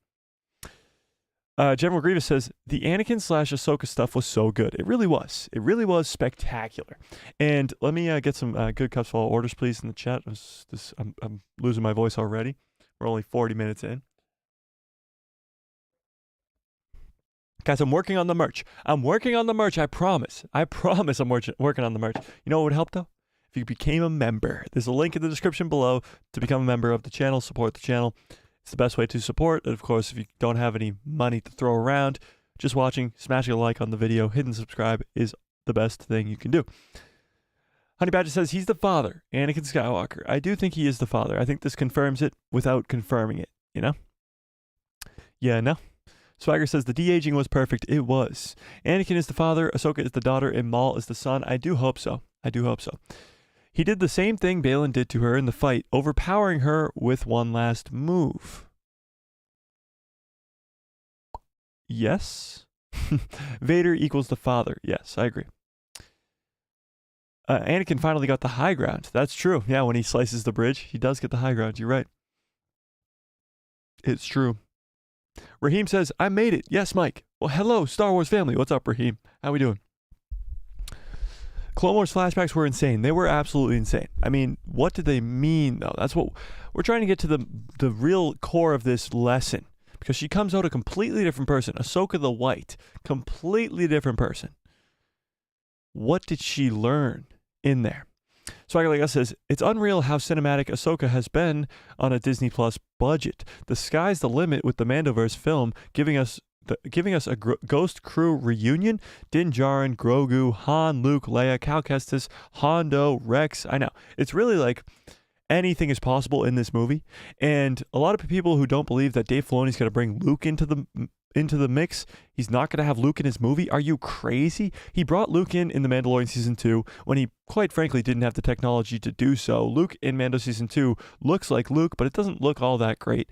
General Grievous says, the Anakin / Ahsoka stuff was so good. It really was. It really was spectacular. And let me get some good cups full orders, please, in the chat. I'm losing my voice already. We're only 40 minutes in. Guys, I'm working on the merch. I'm working on the merch. I promise. I promise I'm working on the merch. You know what would help, though? If you became a member. There's a link in the description below to become a member of the channel, support the channel. It's the best way to support. And, of course, if you don't have any money to throw around, just watching, smashing a like on the video, hitting subscribe is the best thing you can do. Honey Badger says he's the father, Anakin Skywalker. I do think he is the father. I think this confirms it without confirming it, you know? Yeah, no. Swagger says the de-aging was perfect. It was. Anakin is the father, Ahsoka is the daughter, and Maul is the son. I do hope so. I do hope so. He did the same thing Baylan did to her in the fight, overpowering her with one last move. Yes. Vader equals the father. Yes, I agree. Anakin finally got the high ground. That's true. Yeah, when he slices the bridge, he does get the high ground. You're right. It's true. Raheem says, I made it. Yes, Mike. Well, hello, Star Wars family. What's up, Raheem? How we doing? Clone Wars flashbacks were insane. They were absolutely insane. I mean, what did they mean, though? That's what we're trying to get to the real core of this lesson. Because she comes out a completely different person. Ahsoka the White. Completely different person. What did she learn in there? Swagger Like Us says, it's unreal how cinematic Ahsoka has been on a Disney Plus budget. The sky's the limit with the Mandoverse film, giving us a Ghost Crew reunion. Din Djarin, Grogu, Han, Luke, Leia, Cal Kestis, Hondo, Rex. I know. It's really like anything is possible in this movie. And a lot of people who don't believe that Dave Filoni's going to bring Luke into the mix, he's not going to have Luke in his movie. Are you crazy? He brought Luke in The Mandalorian Season 2 when he, quite frankly, didn't have the technology to do so. Luke in Mando Season 2 looks like Luke, but it doesn't look all that great.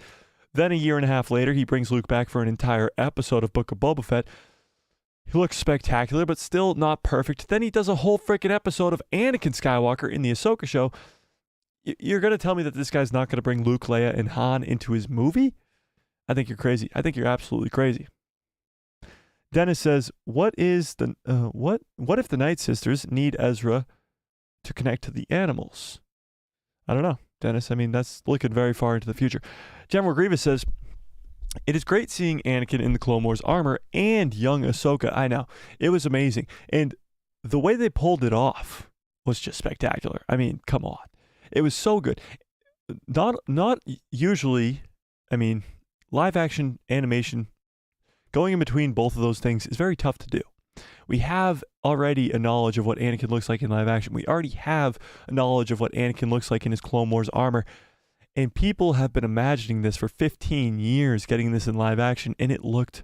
Then a year and a half later, he brings Luke back for an entire episode of Book of Boba Fett. He looks spectacular, but still not perfect. Then he does a whole freaking episode of Anakin Skywalker in the Ahsoka show. You're going to tell me that this guy's not going to bring Luke, Leia, and Han into his movie? I think you're crazy. I think you're absolutely crazy. Dennis says, what if the Night Sisters need Ezra to connect to the animals? I don't know, Dennis. I mean, that's looking very far into the future. General Grievous says, it is great seeing Anakin in the Clone Wars armor and young Ahsoka. I know. It was amazing. And the way they pulled it off was just spectacular. I mean, come on. It was so good. Not usually, I mean, live action animation, going in between both of those things is very tough to do. We have already a knowledge of what Anakin looks like in live action. We already have a knowledge of what Anakin looks like in his Clone Wars armor. And people have been imagining this for 15 years, getting this in live action, and it looked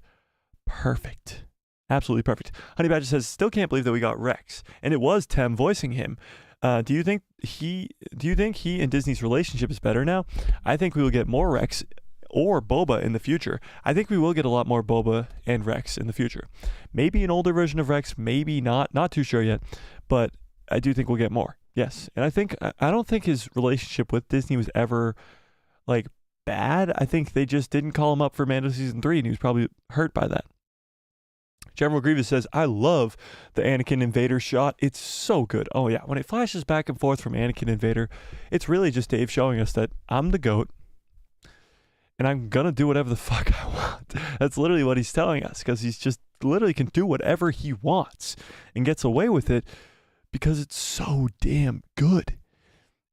perfect. Absolutely perfect. Honey Badger says, still can't believe that we got Rex. And it was Tem voicing him. Do you think he and Disney's relationship is better now? I think we will get more Rex or Boba in the future. I think we will get a lot more Boba and Rex in the future. Maybe an older version of Rex, maybe not. Not too sure yet, but I do think we'll get more. Yes, and I don't think his relationship with Disney was ever like bad. I think they just didn't call him up for Mando Season 3, and he was probably hurt by that. General Grievous says, I love the Anakin and Vader shot. It's so good. Oh yeah, when it flashes back and forth from Anakin and Vader, it's really just Dave showing us that I'm the GOAT, and I'm going to do whatever the fuck I want. That's literally what he's telling us, because he's just literally can do whatever he wants and gets away with it because it's so damn good.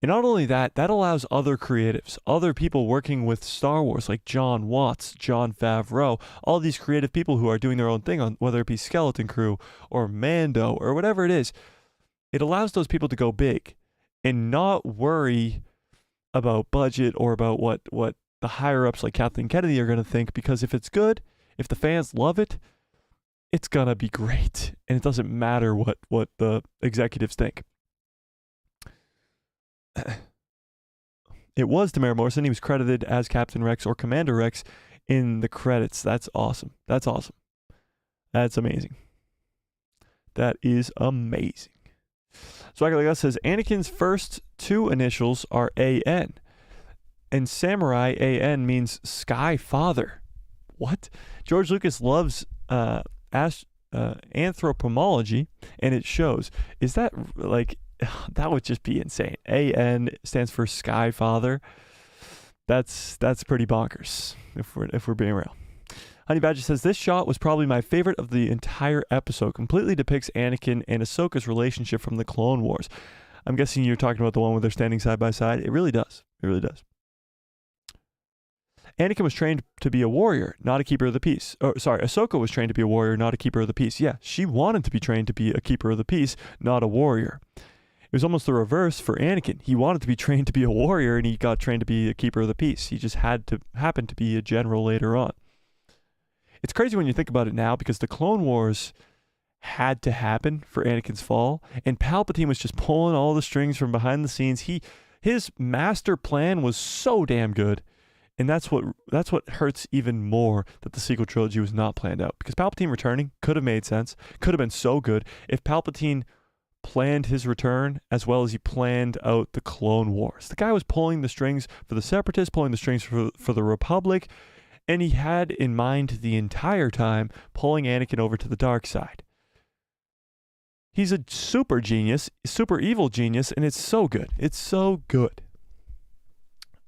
And not only that, that allows other creatives, other people working with Star Wars, like John Watts, Jon Favreau, all these creative people who are doing their own thing, on whether it be Skeleton Crew or Mando or whatever it is. It allows those people to go big and not worry about budget or about what the higher-ups like Kathleen Kennedy are going to think, because if it's good, if the fans love it, it's going to be great. And it doesn't matter what the executives think. It was Tamara Morrison. He was credited as Captain Rex or Commander Rex in the credits. That's awesome. That's awesome. That's amazing. That is amazing. Swagger Like Us says, Anakin's first two initials are AN. And Samurai AN means Sky Father. What? George Lucas loves anthropomology, and it shows. Is that like... That would just be insane. AN stands for Sky Father. That's pretty bonkers if we're being real. Honey Badger says, this shot was probably my favorite of the entire episode. Completely depicts Anakin and Ahsoka's relationship from the Clone Wars. I'm guessing you're talking about the one where they're standing side by side. It really does. It really does. Anakin was trained to be a warrior, not a keeper of the peace. Oh, sorry, Ahsoka was trained to be a warrior, not a keeper of the peace. Yeah, she wanted to be trained to be a keeper of the peace, not a warrior. It was almost the reverse for Anakin. He wanted to be trained to be a warrior, and he got trained to be a keeper of the peace. He just had to happen to be a general later on. It's crazy when you think about it now, because the Clone Wars had to happen for Anakin's fall, and Palpatine was just pulling all the strings from behind the scenes. His master plan was so damn good, and that's what hurts even more, that the sequel trilogy was not planned out, because Palpatine returning could have made sense, could have been so good if Palpatine planned his return as well as he planned out the Clone Wars. The guy was pulling the strings for the Separatists, pulling the strings for the Republic, and he had in mind the entire time pulling Anakin over to the dark side. He's a super genius, super evil genius, and it's so good. It's so good.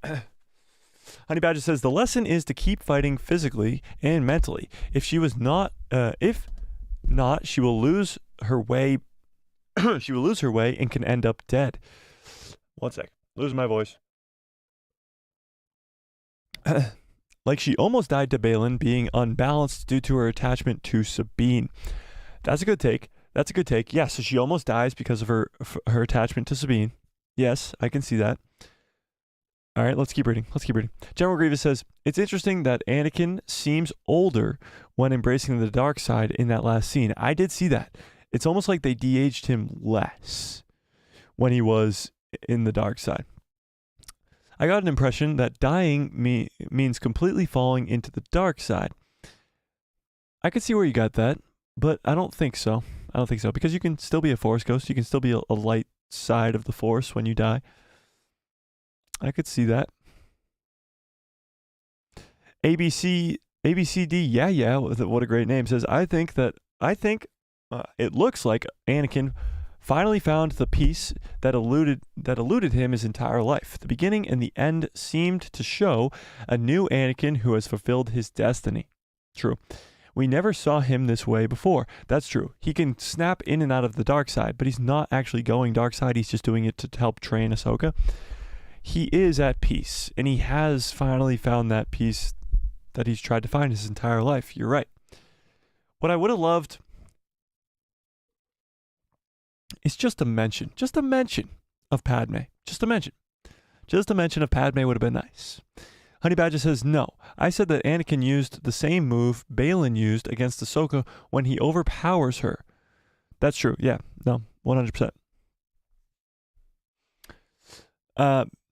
Honey Badger says, the lesson is to keep fighting physically and mentally. If not, she will lose her way. She will lose her way and can end up dead. One sec. Losing my voice. Like she almost died to Baylan, being unbalanced due to her attachment to Sabine. That's a good take. That's a good take. Yeah, so she almost dies because of her attachment to Sabine. Yes, I can see that. All right, let's keep reading. General Grievous says, it's interesting that Anakin seems older when embracing the dark side in that last scene. I did see that. It's almost like they de-aged him less when he was in the dark side. I got an impression that dying means completely falling into the dark side. I could see where you got that, but I don't think so. Because you can still be a Force ghost. You can still be a light side of the Force when you die. I could see that. ABCD, yeah, what a great name, says, I think it looks like Anakin finally found the peace that eluded him his entire life. The beginning and the end seemed to show a new Anakin who has fulfilled his destiny. True. We never saw him this way before. That's true. He can snap in and out of the dark side, but he's not actually going dark side. He's just doing it to help train Ahsoka. He is at peace, and he has finally found that peace that he's tried to find his entire life. You're right. What I would have loved is just a mention of Padme. Just a mention of Padme would have been nice. Honey Badger says, no. I said that Anakin used the same move Baylan used against Ahsoka when he overpowers her. That's true. Yeah. No. 100%.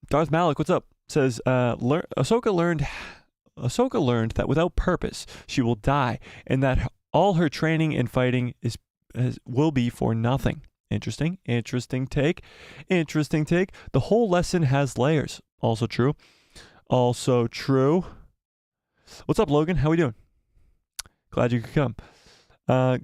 Darth Malik, what's up? Says, Ahsoka learned that without purpose, she will die, and that all her training and fighting will be for nothing. Interesting take. The whole lesson has layers. Also true. What's up, Logan? How we doing? Glad you could come.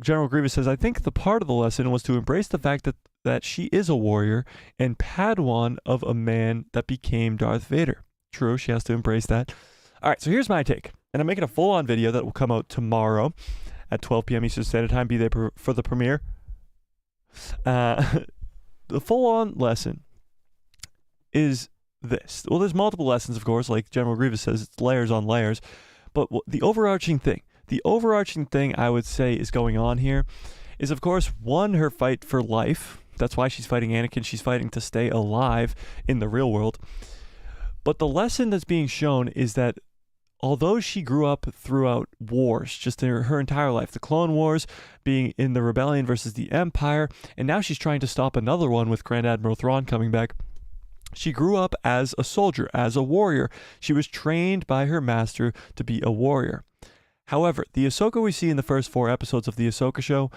General Grievous says, I think the part of the lesson was to embrace the fact that she is a warrior and Padawan of a man that became Darth Vader. True, she has to embrace that. All right, so here's my take. And I'm making a full-on video that will come out tomorrow at 12 p.m. Eastern Standard Time. Be there for the premiere. The full-on lesson is this. Well, there's multiple lessons, of course, like General Grievous says, it's layers on layers. But the overarching thing I would say is going on here is, of course, one, her fight for life. That's why she's fighting Anakin. She's fighting to stay alive in the real world. But the lesson that's being shown is that although she grew up throughout wars, just her entire life, the Clone Wars, being in the rebellion versus the Empire, and now she's trying to stop another one with Grand Admiral Thrawn coming back. She grew up as a soldier, as a warrior. She was trained by her master to be a warrior. However, the Ahsoka we see in the first 4 episodes of the Ahsoka show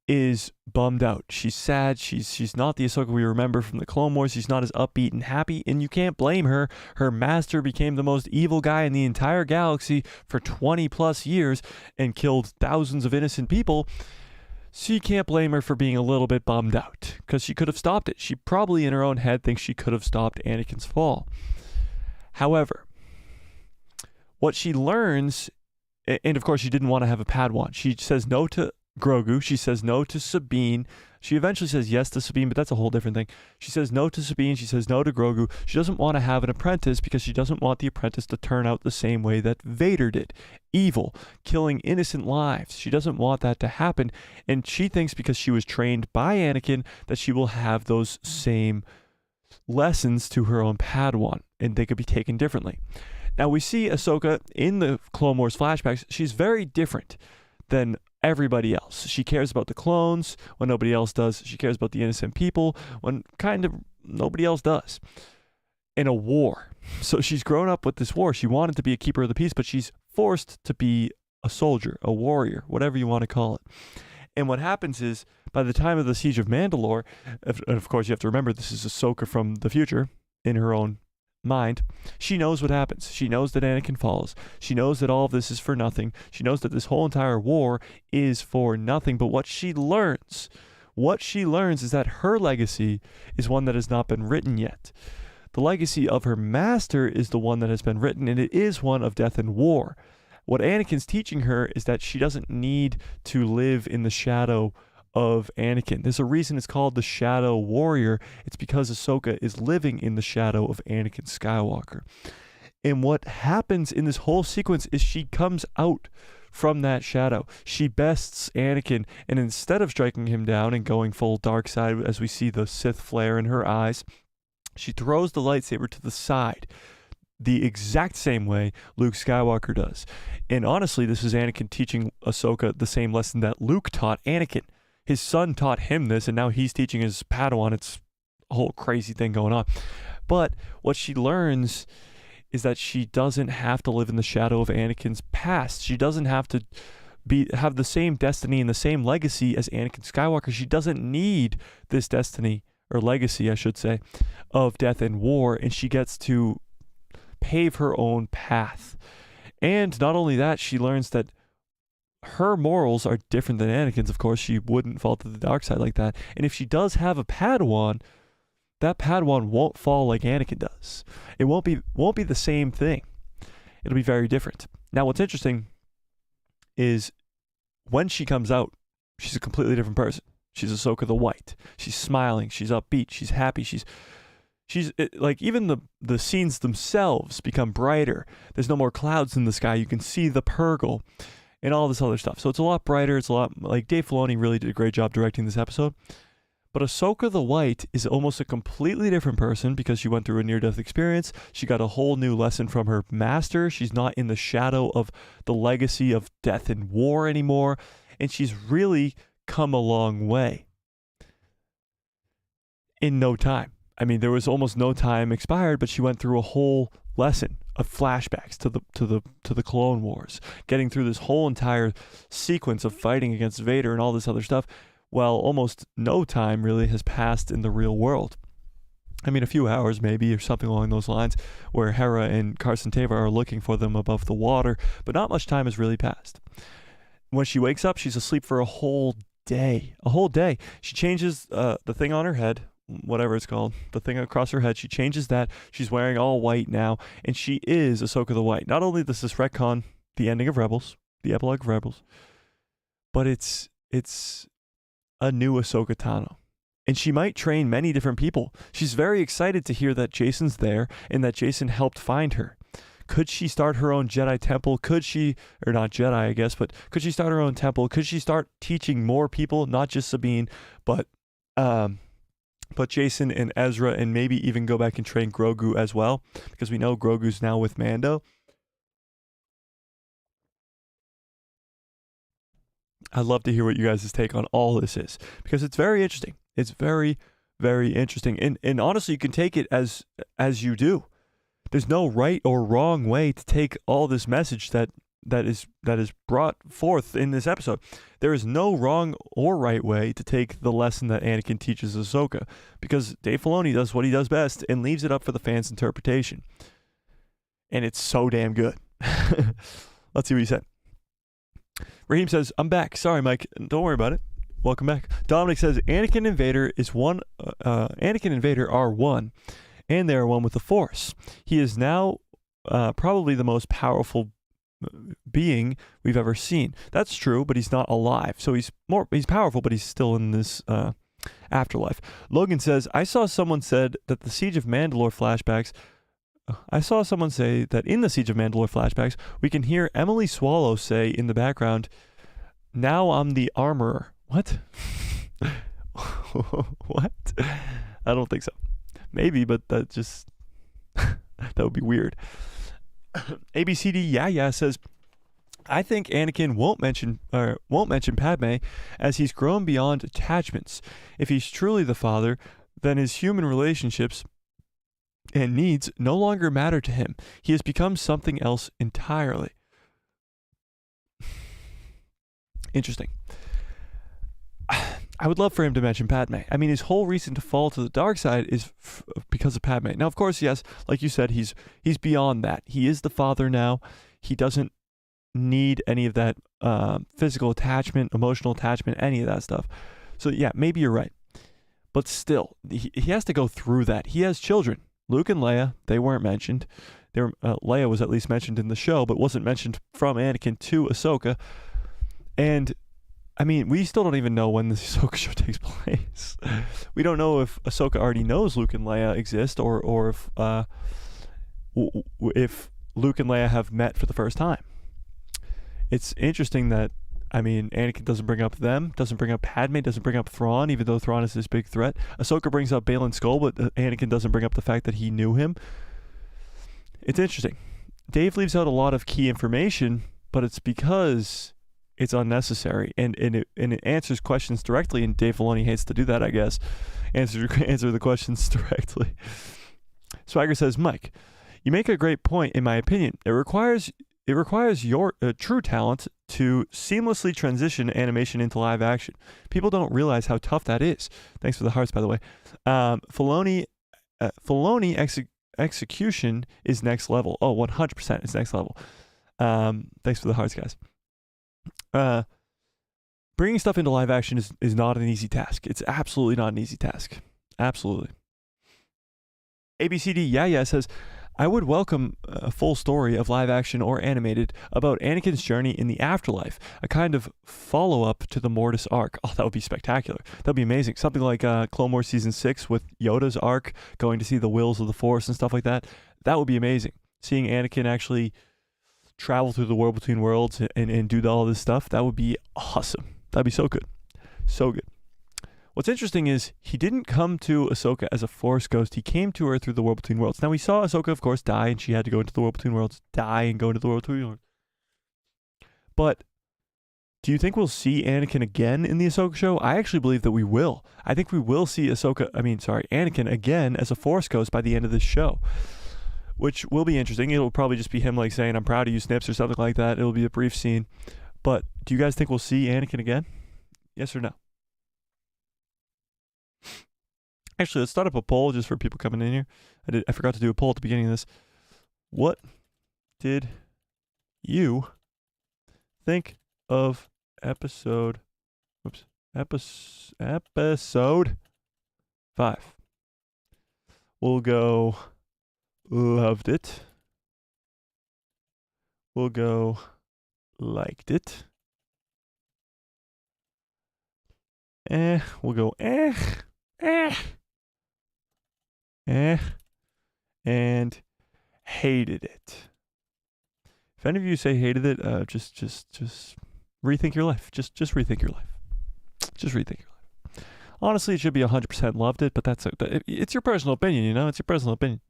is bummed out. She's sad. She's not the Ahsoka we remember from the Clone Wars. She's not as upbeat and happy, and you can't blame her. Her master became the most evil guy in the entire galaxy for 20 plus years and killed thousands of innocent people. So you can't blame her for being a little bit bummed out, because she could have stopped it. She probably in her own head thinks she could have stopped Anakin's fall. However, what she learns And of course, she didn't want to have a Padawan. She says no to Grogu. She says no to Sabine. She eventually says yes to Sabine, but that's a whole different thing. She says no to Sabine. She says no to Grogu. She doesn't want to have an apprentice because she doesn't want the apprentice to turn out the same way that Vader did. Evil, killing innocent lives. She doesn't want that to happen. And she thinks because she was trained by Anakin that she will have those same lessons to her own Padawan, and they could be taken differently. Now, we see Ahsoka in the Clone Wars flashbacks. She's very different than everybody else. She cares about the clones when nobody else does. She cares about the innocent people when kind of nobody else does. In a war. So she's grown up with this war. She wanted to be a keeper of the peace, but she's forced to be a soldier, a warrior, whatever you want to call it. And what happens is, by the time of the Siege of Mandalore, and of course you have to remember this is Ahsoka from the future in her own mind, she knows what happens. She knows that Anakin falls. She knows that all of this is for nothing. She knows that this whole entire war is for nothing. But what she learns is that her legacy is one that has not been written yet. The legacy of her master is the one that has been written, and it is one of death and war. What Anakin's teaching her is that she doesn't need to live in the shadow of Anakin. There's a reason it's called the Shadow Warrior. It's because Ahsoka is living in the shadow of Anakin Skywalker. And what happens in this whole sequence is she comes out from that shadow. She bests Anakin, and instead of striking him down and going full dark side as we see the Sith flare in her eyes, she throws the lightsaber to the side, the exact same way Luke Skywalker does. And honestly, this is Anakin teaching Ahsoka the same lesson that Luke taught Anakin. His son taught him this, and now he's teaching his Padawan. It's a whole crazy thing going on. But what she learns is that she doesn't have to live in the shadow of Anakin's past. She doesn't have to have the same destiny and the same legacy as Anakin Skywalker. She doesn't need this destiny, or legacy, I should say, of death and war, and she gets to pave her own path. And not only that, she learns that her morals are different than Anakin's. Of course, she wouldn't fall to the dark side like that. And if she does have a Padawan, that Padawan won't fall like Anakin does. It won't be the same thing. It'll be very different. Now, what's interesting is when she comes out, she's a completely different person. She's Ahsoka the White. She's smiling. She's upbeat. She's happy. She's like, even the scenes themselves become brighter. There's no more clouds in the sky. You can see the Purgle and all this other stuff. So it's a lot brighter. It's a lot, like, Dave Filoni really did a great job directing this episode. But Ahsoka the White is almost a completely different person because she went through a near-death experience. She got a whole new lesson from her master. She's not in the shadow of the legacy of death and war anymore. And she's really come a long way in no time. I mean, there was almost no time expired, but she went through a whole lesson of flashbacks to the Clone Wars, getting through this whole entire sequence of fighting against Vader and all this other stuff. Well, almost no time really has passed in the real world. I mean, a few hours maybe, or something along those lines, where Hera and Carson Teva are looking for them above the water, but not much time has really passed. When she wakes up, she's asleep for a whole day. A whole day. She changes the thing on her head, whatever it's called, the thing across her head. She changes that. She's wearing all white now, and she is Ahsoka the White. Not only does this retcon the ending of Rebels, the epilogue of Rebels, but it's a new Ahsoka Tano. And she might train many different people. She's very excited to hear that Jason's there and that Jason helped find her. Could she start her own Jedi temple? Could she, or not Jedi, I guess, but could she start her own temple? Could she start teaching more people, not just Sabine, but Jason and Ezra, and maybe even go back and train Grogu as well? Because we know Grogu's now with Mando. I'd love to hear what you guys' take on all this is, because it's very interesting. It's very, very interesting. And honestly, you can take it as you do. There's no right or wrong way to take all this message that is brought forth in this episode. There is no wrong or right way to take the lesson that Anakin teaches Ahsoka, because Dave Filoni does what he does best and leaves it up for the fans' interpretation. And it's so damn good. Let's see what he said. Raheem says, "I'm back. Sorry, Mike. Don't worry about it. Welcome back." Dominic says, Anakin and Vader are one, and they are one with the Force. He is now probably the most powerful being we've ever seen. That's true, but he's not alive. So he's powerful, but he's still in this afterlife. Logan says, I saw someone said that the Siege of Mandalore flashbacks. I saw someone say that in the Siege of Mandalore flashbacks, we can hear Emily Swallow say in the background, "Now I'm the armorer." What? What? I don't think so. Maybe, but that just that would be weird. ABCD Yeah says, I think Anakin won't mention Padme as he's grown beyond attachments. If he's truly the father, then his human relationships and needs no longer matter to him. He has become something else entirely. Interesting. I would love for him to mention Padme. I mean, his whole reason to fall to the dark side is because of Padme. Now, of course, yes, like you said, he's beyond that. He is the father now. He doesn't need any of that physical attachment, emotional attachment, any of that stuff. So, yeah, maybe you're right. But still, he has to go through that. He has children. Luke and Leia, they weren't mentioned. Leia was at least mentioned in the show, but wasn't mentioned from Anakin to Ahsoka. And I mean, we still don't even know when the Ahsoka show takes place. We don't know if Ahsoka already knows Luke and Leia exist, or if Luke and Leia have met for the first time. It's interesting that, I mean, Anakin doesn't bring up them, doesn't bring up Padme, doesn't bring up Thrawn, even though Thrawn is this big threat. Ahsoka brings up Baylan Skoll, but Anakin doesn't bring up the fact that he knew him. It's interesting. Dave leaves out a lot of key information, but it's because it's unnecessary, and it answers questions directly, and Dave Filoni hates to do that, I guess. Answer the questions directly. Swagger says, Mike, you make a great point, in my opinion. It requires your true talent to seamlessly transition animation into live action. People don't realize how tough that is. Thanks for the hearts, by the way. Filoni execution is next level. Oh, 100% is next level. Thanks for the hearts, guys. Bringing stuff into live action is not an easy task. It's absolutely not an easy task. Absolutely. ABCD Yeah says, I would welcome a full story of live action or animated about Anakin's journey in the afterlife, a kind of follow-up to the Mortis arc. Oh, that would be spectacular. That would be amazing. Something like Clone Wars Season 6 with Yoda's arc, going to see the wills of the Force and stuff like that. That would be amazing. Seeing Anakin actually travel through the world between worlds and do all this stuff, that would be awesome. That'd be so good. So good. What's interesting is he didn't come to Ahsoka as a Force ghost. He came to her through the world between worlds. Now, we saw Ahsoka, of course, die, and she had to go into the world between worlds, die, and go into the world between worlds. But do you think we'll see Anakin again in the Ahsoka show? I actually believe that we will. I think we will see Anakin again as a Force ghost by the end of this show, which will be interesting. It'll probably just be him like saying, I'm proud of you, Snips, or something like that. It'll be a brief scene. But do you guys think we'll see Anakin again? Yes or no? Actually, let's start up a poll just for people coming in here. I forgot to do a poll at the beginning of this. What did you think of episode 5? We'll go loved it. We'll go liked it. We'll go and hated it. If any of you say hated it, just rethink your life. Just rethink your life. Just rethink your life. Honestly, it should be 100% loved it, but it's your personal opinion, you know? It's your personal opinion.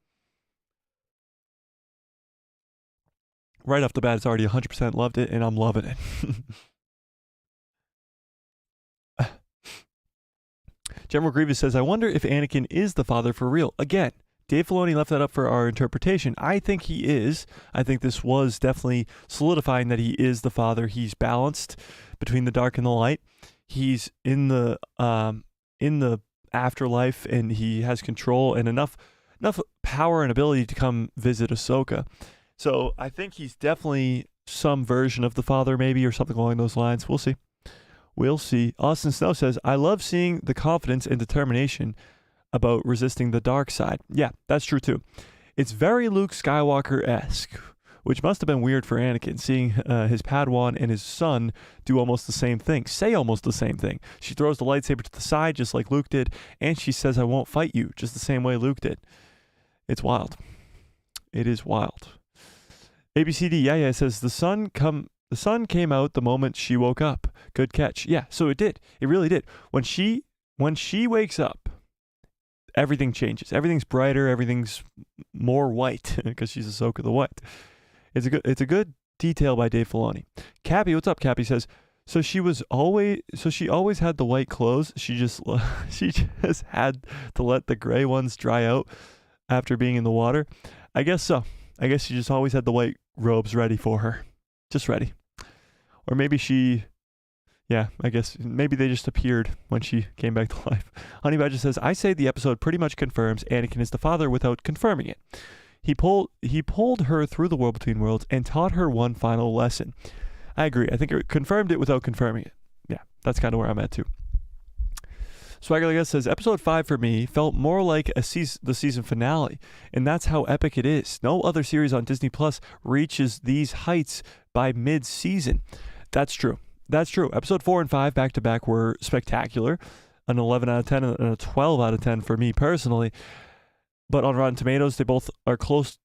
Right off the bat, it's already 100% loved it, and I'm loving it. General Grievous says, I wonder if Anakin is the father for real. Again, Dave Filoni left that up for our interpretation. I think he is. I think this was definitely solidifying that he is the father. He's balanced between the dark and the light. He's in the afterlife, and he has control and enough power and ability to come visit Ahsoka. So I think he's definitely some version of the father, maybe, or something along those lines. We'll see. We'll see. Austin Snow says, I love seeing the confidence and determination about resisting the dark side. Yeah, that's true too. It's very Luke Skywalker-esque, which must have been weird for Anakin, seeing his Padawan and his son do almost the same thing, say almost the same thing. She throws the lightsaber to the side just like Luke did, and she says, "I won't fight you," just the same way Luke did. It's wild. It is wild. ABCD, yeah, says, the sun came out the moment she woke up. Good catch. Yeah, so it did. It really did. When she wakes up, everything changes. Everything's brighter. Everything's more white because she's Ahsoka the White. It's a good detail by Dave Filoni. Cappy, what's up? Cappy says, so she always had the white clothes. She just had to let the gray ones dry out after being in the water. I guess so. I guess she just always had the white robes ready for her. Just ready. Or maybe I guess maybe they just appeared when she came back to life. Honey Badger says, I say the episode pretty much confirms Anakin is the father without confirming it. He pulled her through the world between worlds and taught her one final lesson. I agree. I think it confirmed it without confirming it. Yeah, that's kind of where I'm at too. Swagger says, episode 5 for me felt more like the season finale, and that's how epic it is. No other series on Disney Plus reaches these heights by mid-season. That's true. Episode 4 and 5 back-to-back were spectacular. An 11 out of 10 and a 12 out of 10 for me personally. But on Rotten Tomatoes, they both are close,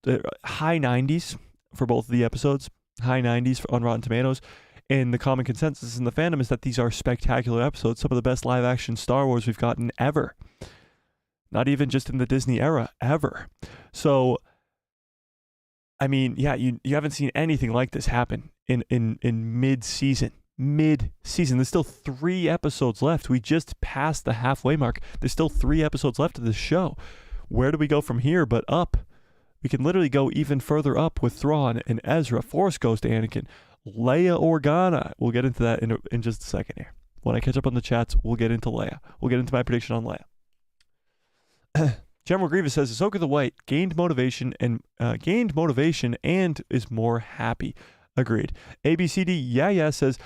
high 90s for both of the episodes. High 90s on Rotten Tomatoes. And the common consensus in the fandom is that these are spectacular episodes, some of the best live-action Star Wars we've gotten ever. Not even just in the Disney era, ever. So, I mean, yeah, you haven't seen anything like this happen in mid-season. Mid-season. There's still 3 episodes left. We just passed the halfway mark. There's still 3 episodes left of this show. Where do we go from here but up? We can literally go even further up with Thrawn and Ezra, Force Ghost Anakin, Leia Organa. We'll get into that in just a second here. When I catch up on the chats, we'll get into Leia. We'll get into my prediction on Leia. General Grievous says, Ahsoka the White gained motivation and is more happy. Agreed. ABCD yeah says,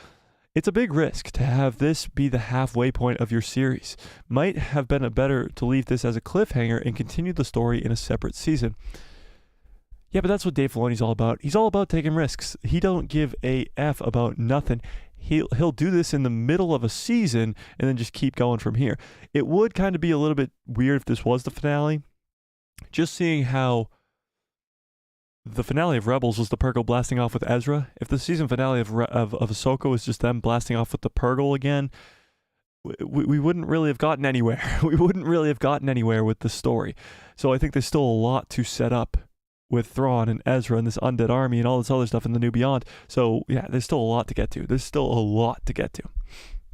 it's a big risk to have this be the halfway point of your series. Might have been better to leave this as a cliffhanger and continue the story in a separate season. Yeah, but that's what Dave Filoni's all about. He's all about taking risks. He don't give a F about nothing. He'll do this in the middle of a season and then just keep going from here. It would kind of be a little bit weird if this was the finale. Just seeing how the finale of Rebels was the Purgle blasting off with Ezra. If the season finale of Ahsoka was just them blasting off with the Purgle again, we wouldn't really have gotten anywhere. We wouldn't really have gotten anywhere with the story. So I think there's still a lot to set up with Thrawn and Ezra and this undead army and all this other stuff in the New Beyond. So yeah, there's still a lot to get to.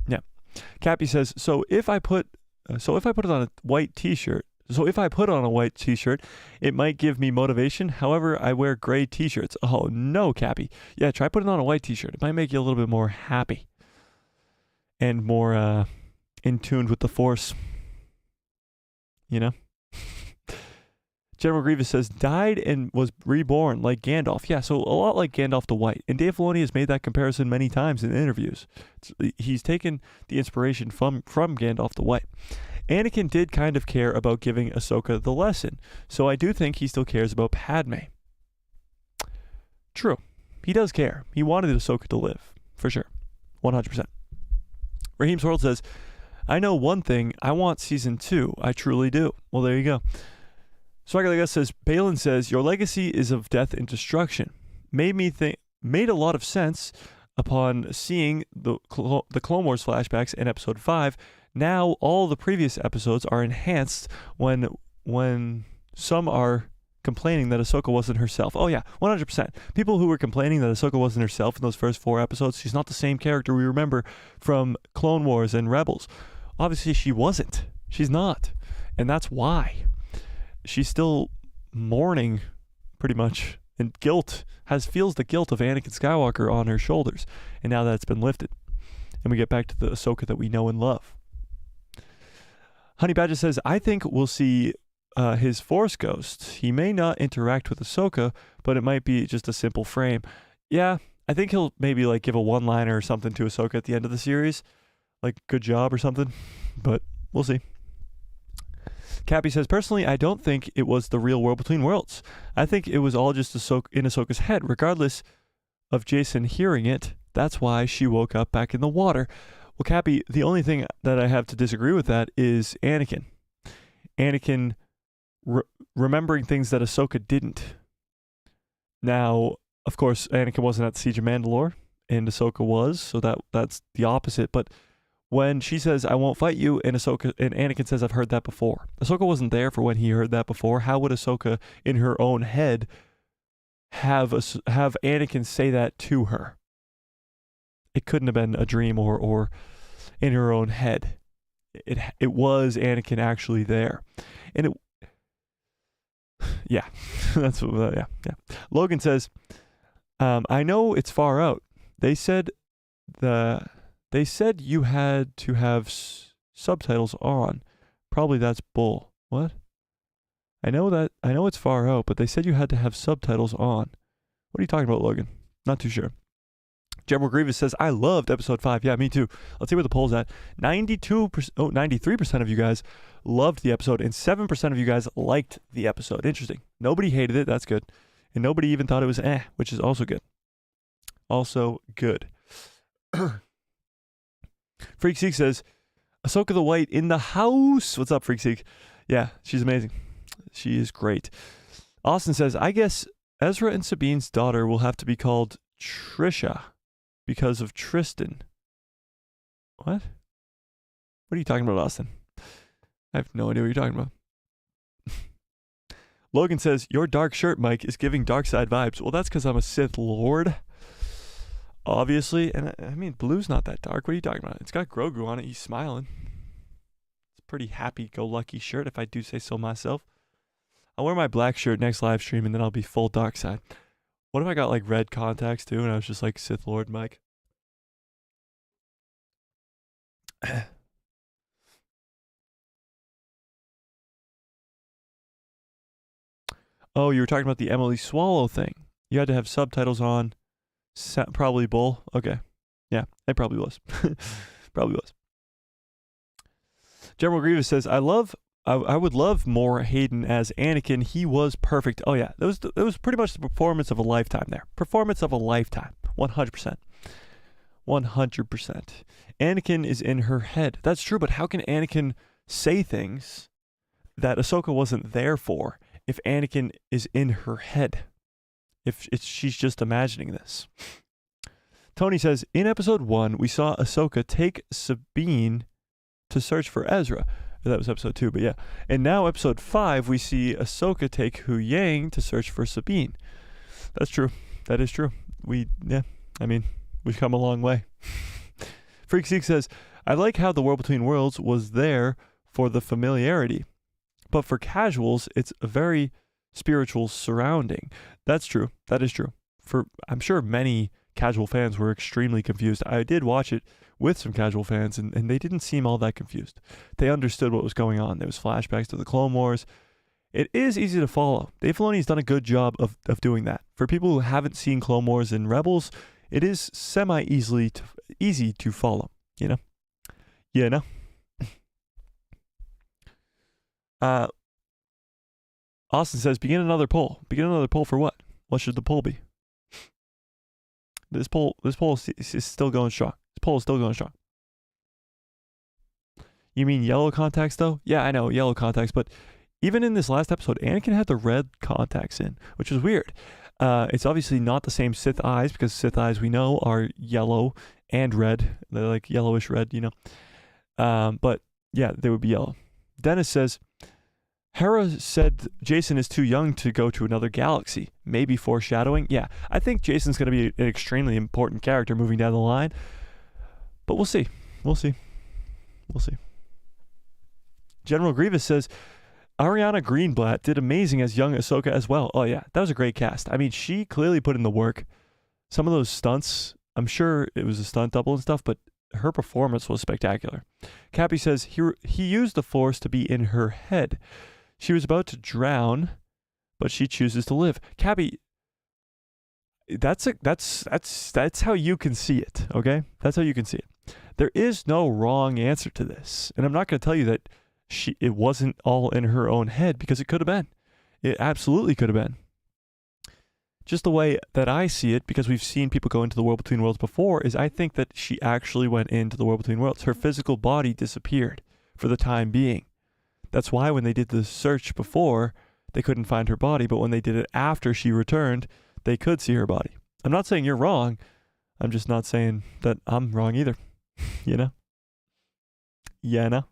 Yeah. Cappy says, so if I put it on a white t-shirt, it might give me motivation. However, I wear gray t-shirts. Oh no, Cappy. Yeah, try putting on a white t-shirt. It might make you a little bit more happy and more in tune with the Force. You know? General Grievous says, died and was reborn like Gandalf. Yeah, so a lot like Gandalf the White. And Dave Filoni has made that comparison many times in interviews. He's taken the inspiration from Gandalf the White. Anakin did kind of care about giving Ahsoka the lesson, so I do think he still cares about Padme. True. He does care. He wanted Ahsoka to live, for sure. 100%. Raheem's World says, I know one thing. I want season 2. I truly do. Well, there you go. Swagger Like Us says, Balin says, your legacy is of death and destruction. Made a lot of sense upon seeing the Clone Wars flashbacks in episode 5. Now all the previous episodes are enhanced when some are complaining that Ahsoka wasn't herself. Oh yeah, 100%. People who were complaining that Ahsoka wasn't herself in those first 4 episodes, she's not the same character we remember from Clone Wars and Rebels. Obviously she wasn't. She's not. And that's why. She's still mourning, pretty much, and feels the guilt of Anakin Skywalker on her shoulders. And now that's been lifted, and we get back to the Ahsoka that we know and love. Honey Badger says, I think we'll see his Force Ghost. He may not interact with Ahsoka, but it might be just a simple frame. Yeah, I think he'll maybe like give a one-liner or something to Ahsoka at the end of the series, like good job or something. But we'll see. Cappy says, personally, I don't think it was the real world between worlds. I think it was all just in Ahsoka's head, regardless of Jason hearing it. That's why she woke up back in the water. Well, Cappy, the only thing that I have to disagree with that is Anakin. Anakin remembering things that Ahsoka didn't. Now, of course, Anakin wasn't at the Siege of Mandalore, and Ahsoka was, so that's the opposite. But when she says, I won't fight you, and Anakin says, I've heard that before. Ahsoka wasn't there for when he heard that before. How would Ahsoka, in her own head, have Anakin say that to her? It couldn't have been a dream or in her own head. It was Anakin actually there. And yeah, that's what, yeah. Logan says, I know it's far out. They said you had to have subtitles on. Probably that's bull. What? I know it's far out, but they said you had to have subtitles on. What are you talking about, Logan? Not too sure. General Grievous says, I loved episode 5. Yeah, me too. Let's see where the poll's at. 93% of you guys loved the episode, and 7% of you guys liked the episode. Interesting. Nobody hated it. That's good. And nobody even thought it was which is also good. Also good. Freak says, Ahsoka the White in the house. What's up, Freak? Yeah, she's amazing. She is great. Austin says, I guess Ezra and Sabine's daughter will have to be called Trisha because of Tristan. What? What are you talking about, Austin? I have no idea what you're talking about. Logan says, your dark shirt, Mike, is giving dark side vibes. Well, that's because I'm a Sith Lord. Obviously. And I mean, blue's not that dark. What are you talking about? It's got Grogu on it. He's smiling. It's a pretty happy-go-lucky shirt, if I do say so myself. I'll wear my black shirt next live stream, and then I'll be full dark side. What if I got, like, red contacts, too, and I was just, like, Sith Lord Mike? Oh, you were talking about the Emily Swallow thing. You had to have subtitles on. Probably bull. Okay. Yeah, it probably was. Probably was. General Grievous says, I would love more Hayden as Anakin. He was perfect. Oh, yeah. That was pretty much the performance of a lifetime there. Performance of a lifetime. 100%. 100%. Anakin is in her head. That's true, but how can Anakin say things that Ahsoka wasn't there for if Anakin is in her head? If she's just imagining this. Tony says, in episode 1, we saw Ahsoka take Sabine to search for Ezra. That was episode 2, but yeah. And now episode 5, we see Ahsoka take Hu Yang to search for Sabine. That's true. That is true. We've come a long way. Freak says, I like how the World Between Worlds was there for the familiarity. But for casuals, it's a very spiritual surrounding. That's true. That is true. I'm sure many casual fans were extremely confused. I did watch it with some casual fans, and they didn't seem all that confused. They understood what was going on. There was flashbacks to the Clone Wars. It is easy to follow. Dave Filoni's done a good job of doing that. For people who haven't seen Clone Wars and Rebels, it is easy to follow, you know? You know? Austin says, begin another poll. Begin another poll for what? What should the poll be? This poll is still going strong. This poll is still going strong. You mean yellow contacts, though? Yeah, I know, yellow contacts. But even in this last episode, Anakin had the red contacts in, which was weird. It's obviously not the same Sith eyes, because Sith eyes, we know, are yellow and red. They're like yellowish red, you know. But yeah, they would be yellow. Dennis says, Hera said Jason is too young to go to another galaxy. Maybe foreshadowing. Yeah, I think Jason's going to be an extremely important character moving down the line. But we'll see. We'll see. We'll see. General Grievous says, Ariana Greenblatt did amazing as young Ahsoka as well. Oh, yeah, that was a great cast. I mean, she clearly put in the work. Some of those stunts, I'm sure it was a stunt double and stuff, but her performance was spectacular. Cappy says he used the Force to be in her head. She was about to drown, but she chooses to live. Cappy, that's how you can see it, okay? That's how you can see it. There is no wrong answer to this. And I'm not going to tell you that it wasn't all in her own head, because it could have been. It absolutely could have been. Just the way that I see it, because we've seen people go into the world between worlds before, is I think that she actually went into the world between worlds. Her physical body disappeared for the time being. That's why when they did the search before, they couldn't find her body, but when they did it after she returned, they could see her body. I'm not saying you're wrong. I'm just not saying that I'm wrong either. You know? Yeah, no.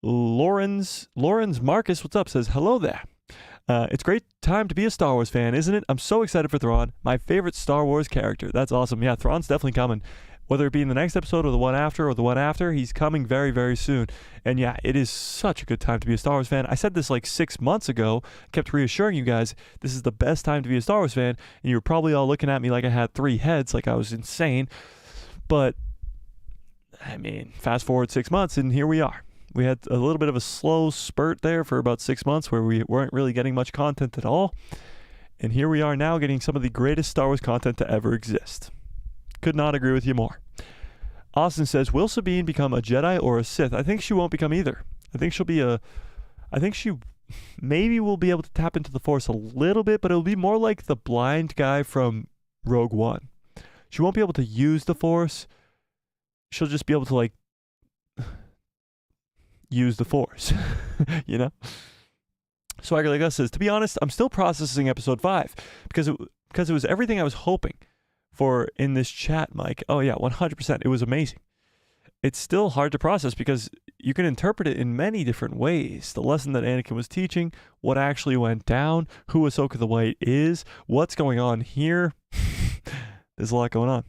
Lawrence Marcus, what's up? Says, hello there. It's great time to be a Star Wars fan, isn't it? I'm so excited for Thrawn, my favorite Star Wars character. That's awesome. Yeah, Thrawn's definitely coming. Whether it be in the next episode or the one after, he's coming very, very soon. And yeah, it is such a good time to be a Star Wars fan. I said this like 6 months ago, kept reassuring you guys, this is the best time to be a Star Wars fan. And you were probably all looking at me like I had 3 heads, like I was insane. But, I mean, fast forward 6 months and here we are. We had a little bit of a slow spurt there for about 6 months where we weren't really getting much content at all. And here we are now getting some of the greatest Star Wars content to ever exist. Could not agree with you more. Austin says, will Sabine become a Jedi or a Sith? I think she won't become either. I think she maybe will be able to tap into the Force a little bit, but it'll be more like the blind guy from Rogue One. She won't be able to use the Force. She'll just be able to like use the Force, you know? Swagger Like Us says, to be honest, I'm still processing episode 5 because it was everything I was hoping for in this chat, Mike. Oh yeah, 100%. It was amazing. It's still hard to process because you can interpret it in many different ways. The lesson that Anakin was teaching, what actually went down, who Ahsoka the White is, what's going on here. There's a lot going on.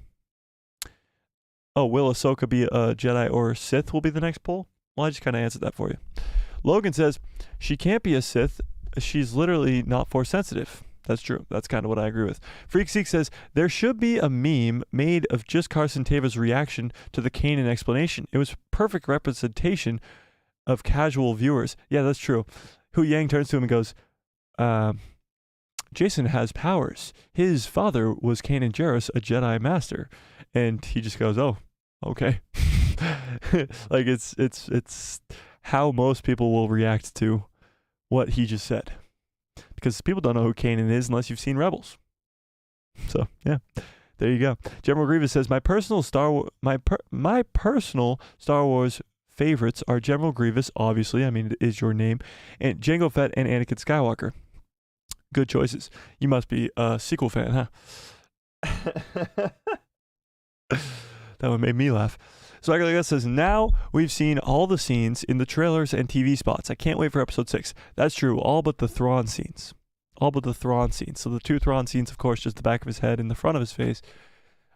Oh, will Ahsoka be a Jedi or Sith will be the next poll? Well, I just kind of answered that for you. Logan says, she can't be a Sith. She's literally not Force sensitive. That's true. That's kind of what I agree with. Freak Seek says, there should be a meme made of just Carson Teva's reaction to the Kanan explanation. It was perfect representation of casual viewers. Yeah, that's true. Hu Yang turns to him and goes, Jason has powers. His father was Kanan Jarrus, a Jedi Master. And he just goes, oh, okay. Like it's how most people will react to what he just said, because people don't know who Kanan is unless you've seen Rebels. So yeah, there you go. General Grievous says, my personal Star Wars favorites are General Grievous, obviously. I mean, it is your name, and Jango Fett and Anakin Skywalker. Good choices. You must be a sequel fan, huh? That one made me laugh. So Aguilera says, now we've seen all the scenes in the trailers and TV spots. I can't wait for episode 6. That's true. All but the Thrawn scenes. All but the Thrawn scenes. So the 2 Thrawn scenes, of course, just the back of his head and the front of his face,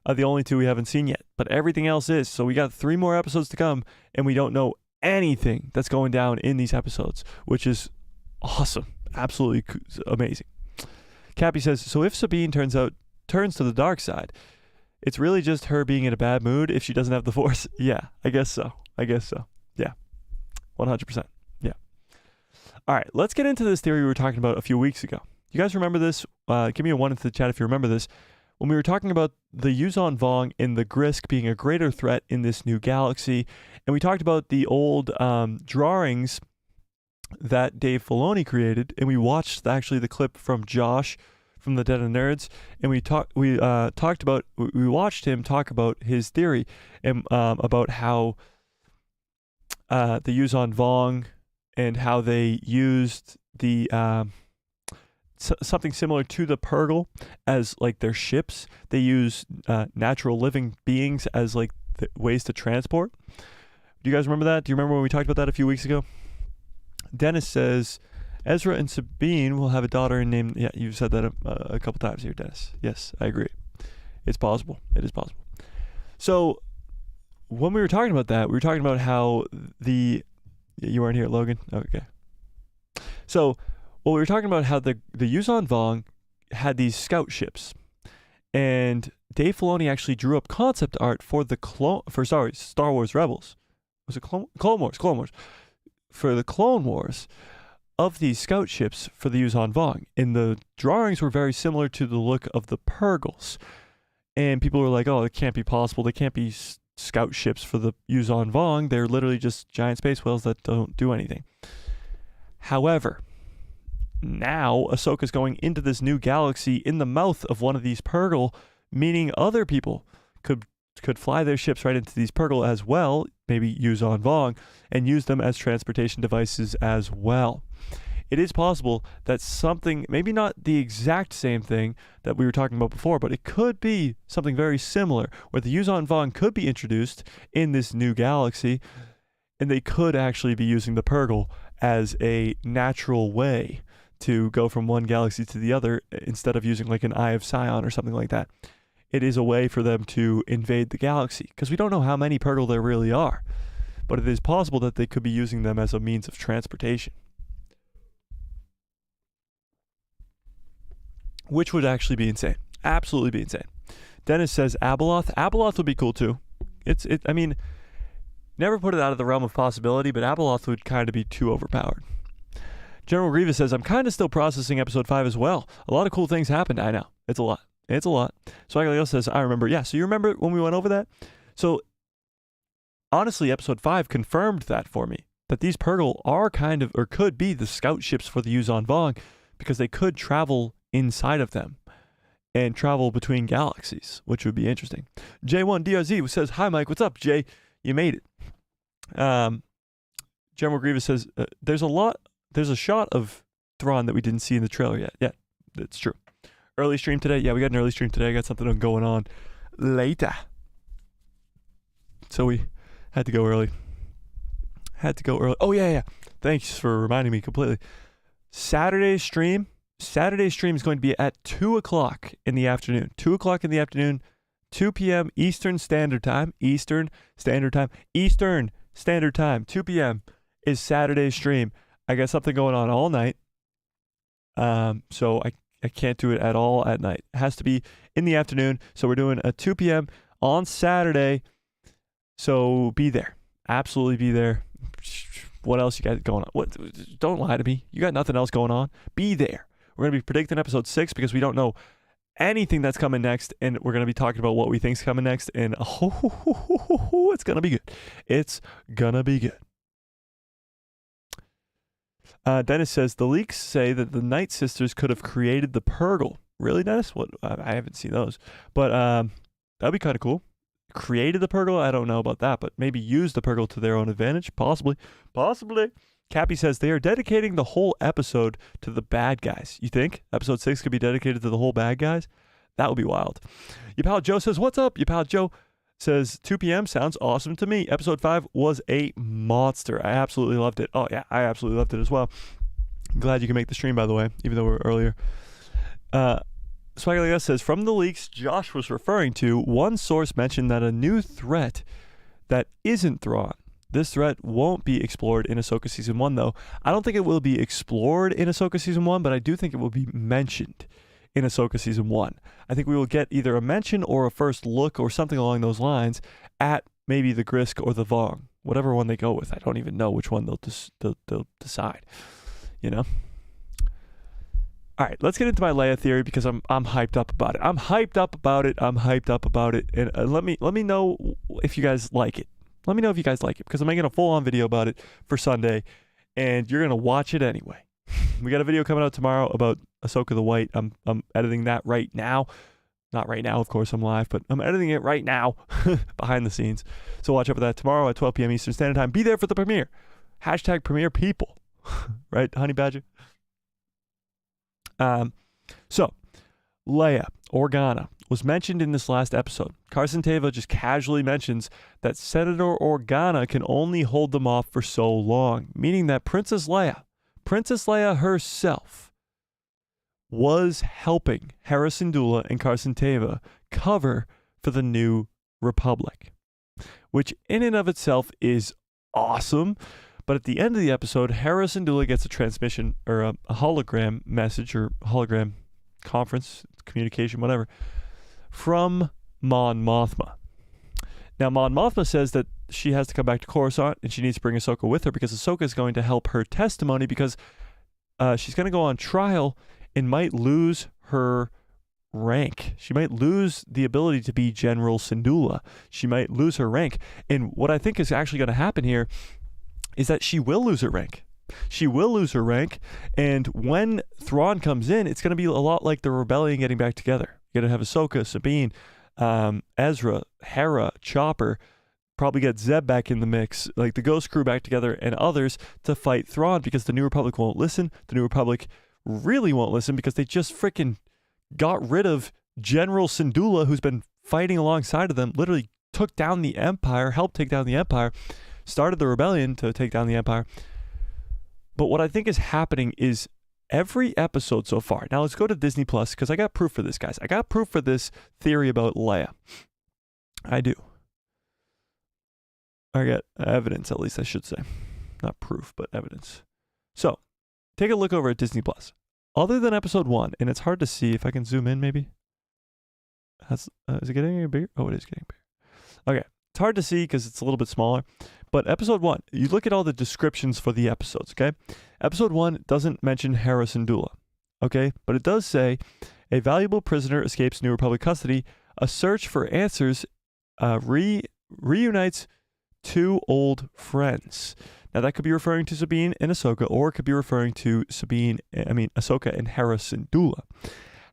are the only 2 we haven't seen yet. But everything else is. So we got 3 more episodes to come, and we don't know anything that's going down in these episodes, which is awesome. Absolutely amazing. Cappy says, so if Sabine turns to the dark side, it's really just her being in a bad mood if she doesn't have the Force. Yeah, I guess so. Yeah, 100%. Yeah. All right, let's get into this theory we were talking about a few weeks ago. You guys remember this? Give me a 1 into the chat if you remember this. When we were talking about the Yuzon Vong and the Grisk being a greater threat in this new galaxy, and we talked about the old drawings that Dave Filoni created, and we watched actually the clip from Josh from the Dead of Nerds, and we watched him talk about his theory and about how the Yuzon Vong and how they used the something similar to the Purgle as like their ships. They use natural living beings as like ways to transport. Do you guys remember that? Do you remember when we talked about that a few weeks ago? Dennis says, Ezra and Sabine will have a daughter named... Yeah, you've said that a couple times here, Dennis. Yes, I agree. It's possible. It is possible. So, when we were talking about that, we were talking about how the... You weren't here, Logan? Okay. So, we were talking about how the Yuzon Vong had these scout ships. And Dave Filoni actually drew up concept art for Star Wars Rebels. Was it Clone Wars. For the Clone Wars of these scout ships for the Yuzon Vong. And the drawings were very similar to the look of the Purgles. And people were like, oh, it can't be possible. They can't be scout ships for the Yuzon Vong. They're literally just giant space whales that don't do anything. However, now Ahsoka's going into this new galaxy in the mouth of one of these Purrgil, meaning other people could fly their ships right into these Purrgil as well, maybe Yuzon Vong, and use them as transportation devices as well. It is possible that something, maybe not the exact same thing that we were talking about before, but it could be something very similar, where the Yuzon Vong could be introduced in this new galaxy, and they could actually be using the Purrgil as a natural way to go from one galaxy to the other instead of using like an Eye of Sion or something like that. It is a way for them to invade the galaxy, because we don't know how many Purrgil there really are, but it is possible that they could be using them as a means of transportation, which would actually be insane. Absolutely be insane. Dennis says Abeloth. Abeloth would be cool too. I mean, never put it out of the realm of possibility, but Abeloth would kind of be too overpowered. General Grievous says, I'm kind of still processing episode 5 as well. A lot of cool things happened. I know. It's a lot. It's a lot. Swagger says, I remember. Yeah, so you remember when we went over that? So, honestly, episode 5 confirmed that for me, that these Purrgil are kind of, or could be the scout ships for the Yuzon Vong, because they could travel inside of them and travel between galaxies, which would be interesting. J1DRZ says, hi, Mike. What's up, Jay? You made it. General Grievous says, there's a shot of Thrawn that we didn't see in the trailer yet. Yeah, that's true. Early stream today. Yeah, we got an early stream today. I got something going on later. So we had to go early. Oh, yeah. Thanks for reminding me completely. Saturday's stream is going to be at 2 o'clock in the afternoon. 2 o'clock in the afternoon, 2 p.m. Eastern Standard Time. 2 p.m. is Saturday's stream. I got something going on all night. So I can't do it at all at night. It has to be in the afternoon. So we're doing a 2 p.m. on Saturday. So be there. Absolutely be there. What else you got going on? Don't lie to me. You got nothing else going on. Be there. We're going to be predicting episode 6 because we don't know anything that's coming next. And we're going to be talking about what we think's coming next. And it's going to be good. It's going to be good. Dennis says, the leaks say that the Night Sisters could have created the Purrgil. Really, Dennis? What? I haven't seen those. But that'd be kind of cool. Created the Purrgil? I don't know about that, but maybe use the Purrgil to their own advantage. Possibly. Cappy says, they are dedicating the whole episode to the bad guys. You think episode 6 could be dedicated to the whole bad guys? That would be wild. Your pal Joe says, what's up? Your pal Joe says 2 p.m. sounds awesome to me. Episode 5 was a monster. I absolutely loved it. Oh, yeah, I absolutely loved it as well. I'm glad you can make the stream, by the way, even though we're earlier. Swagger says, from the leaks Josh was referring to, one source mentioned that a new threat that isn't Thrawn. This threat won't be explored in Ahsoka Season 1, though. I don't think it will be explored in Ahsoka Season 1, but I do think it will be mentioned in Ahsoka Season 1. I think we will get either a mention or a first look or something along those lines at maybe the Grisk or the Vong. Whatever one they go with. I don't even know which one they'll decide. You know? All right, let's get into my Leia theory because I'm hyped up about it. I'm hyped up about it. And let me know if you guys like it. Let me know if you guys like it because I'm making a full-on video about it for Sunday, and you're going to watch it anyway. We got a video coming out tomorrow about Ahsoka the White. I'm editing that right now. Not right now, of course, I'm live, but I'm editing it right now behind the scenes. So watch out for that tomorrow at 12 p.m. Eastern Standard Time. Be there for the premiere. # premiere people. Right, Honey Badger? So, Leia Organa was mentioned in this last episode. Carson Teva just casually mentions that Senator Organa can only hold them off for so long, meaning that Princess Leia herself was helping Hera Syndulla and Carson Teva cover for the New Republic, which in and of itself is awesome. But at the end of the episode, Hera Syndulla gets a transmission or a hologram message or hologram conference, communication, whatever, from Mon Mothma. Now, Mon Mothma says that she has to come back to Coruscant and she needs to bring Ahsoka with her because Ahsoka is going to help her testimony because she's going to go on trial and might lose her rank. She might lose the ability to be General Syndulla. She might lose her rank. And what I think is actually going to happen here is that she will lose her rank. She will lose her rank. And when Thrawn comes in, it's going to be a lot like the rebellion getting back together. You're going to have Ahsoka, Sabine, Ezra, Hera, Chopper, probably get Zeb back in the mix, like the Ghost Crew back together, and others to fight Thrawn, because the New Republic won't listen. The New Republic really won't listen because they just freaking got rid of General Syndulla, who's been fighting alongside of them, literally took down the Empire, helped take down the Empire, started the rebellion to take down the Empire. But what I think is happening is every episode so far. Now let's go to Disney Plus, because I got proof for this, guys. I got proof for this theory about Leia. I do. I got evidence, at least I should say. Not proof, but evidence. So, take a look over at Disney Plus. Other than episode 1, and it's hard to see if I can zoom in maybe. Is it getting any bigger? Oh, it is getting bigger. Okay. It's hard to see because it's a little bit smaller. But episode 1, you look at all the descriptions for the episodes, okay? Episode 1 doesn't mention Hera Syndulla, okay? But it does say, a valuable prisoner escapes New Republic custody. A search for answers reunites two old friends. Now that could be referring to Sabine and Ahsoka, or it could be referring to Ahsoka and Hera Syndulla.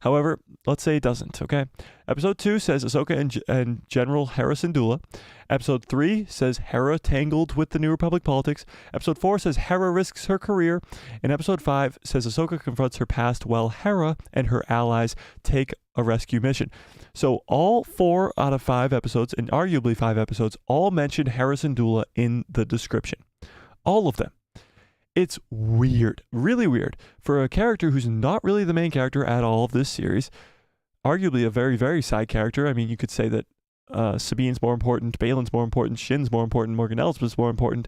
However, let's say it doesn't, okay? Episode 2 says Ahsoka and General Hera Syndulla. Episode 3 says Hera tangled with the New Republic politics. Episode 4 says Hera risks her career. And episode 5 says Ahsoka confronts her past while Hera and her allies take a rescue mission. So all 4 out of 5 episodes, and arguably 5 episodes, all mention Hera Syndulla in the description. All of them. It's weird, really weird, for a character who's not really the main character at all of this series, arguably a very, very side character. I mean, you could say that Sabine's more important, Balin's more important, Shin's more important, Morgan Elsbeth's more important,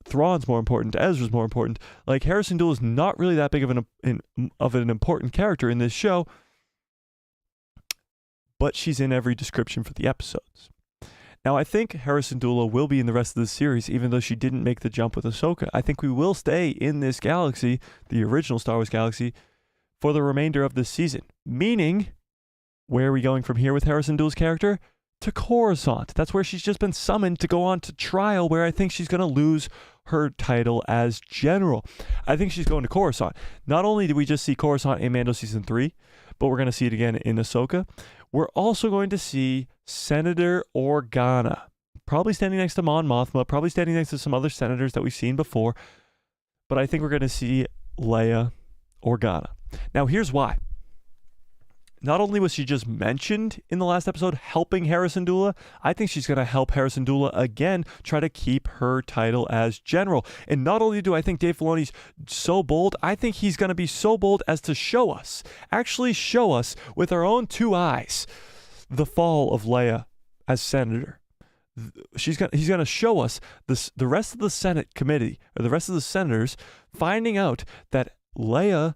Thrawn's more important, Ezra's more important. Like, Hera Syndulla is not really that big of an important character in this show, but she's in every description for the episodes. Now, I think Hera Syndulla will be in the rest of the series, even though she didn't make the jump with Ahsoka. I think we will stay in this galaxy, the original Star Wars galaxy, for the remainder of this season. Meaning, where are we going from here with Hera Syndulla's character? To Coruscant. That's where she's just been summoned to go on to trial, where I think she's going to lose her title as general. I think she's going to Coruscant. Not only did we just see Coruscant in Mando Season 3, but we're going to see it again in Ahsoka. We're also going to see Senator Organa, probably standing next to Mon Mothma, probably standing next to some other senators that we've seen before. But I think we're going to see Leia Organa. Now, here's why. Not only was she just mentioned in the last episode helping Hera Syndulla, I think she's going to help Hera Syndulla again try to keep her title as general. And not only do I think Dave Filoni's so bold, I think he's going to be so bold as to show us, actually show us with our own 2 eyes, the fall of Leia as senator. He's going to show us the rest of the Senate committee, or the rest of the senators, finding out that Leia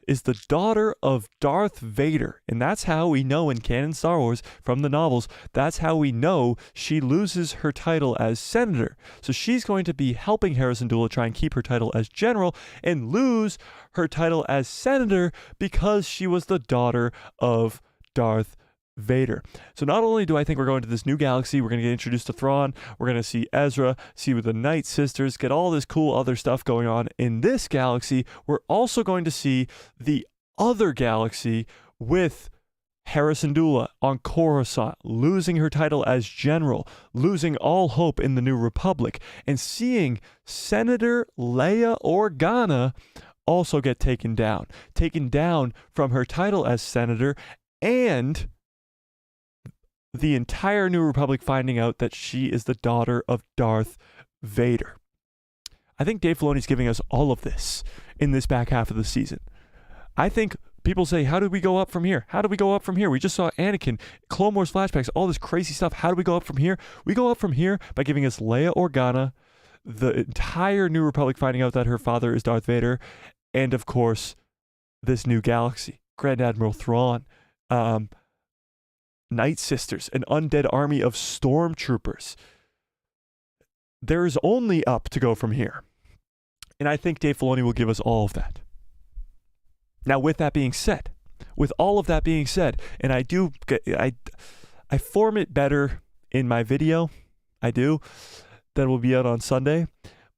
is the daughter of Darth Vader. And that's how we know in canon Star Wars from the novels, that's how we know she loses her title as senator. So she's going to be helping Hera Syndulla try and keep her title as general and lose her title as senator because she was the daughter of Darth Vader. So not only do I think we're going to this new galaxy, we're going to get introduced to Thrawn, we're going to see Ezra, see with the Night Sisters, get all this cool other stuff going on in this galaxy, we're also going to see the other galaxy with Hera Syndulla on Coruscant, losing her title as general, losing all hope in the New Republic, and seeing Senator Leia Organa also get taken down from her title as senator, and the entire New Republic finding out that she is the daughter of Darth Vader. I think Dave Filoni's giving us all of this in this back half of the season. I think people say, how did we go up from here? How did we go up from here? We just saw Anakin, Clone Wars flashbacks, all this crazy stuff. How do we go up from here? We go up from here by giving us Leia Organa, the entire New Republic finding out that her father is Darth Vader, and of course, this new galaxy, Grand Admiral Thrawn, Night Sisters, an undead army of stormtroopers. There is only up to go from here. And I think Dave Filoni will give us all of that. Now, with that being said, with all of that being said, and I form it better in my video, I do, that will be out on Sunday.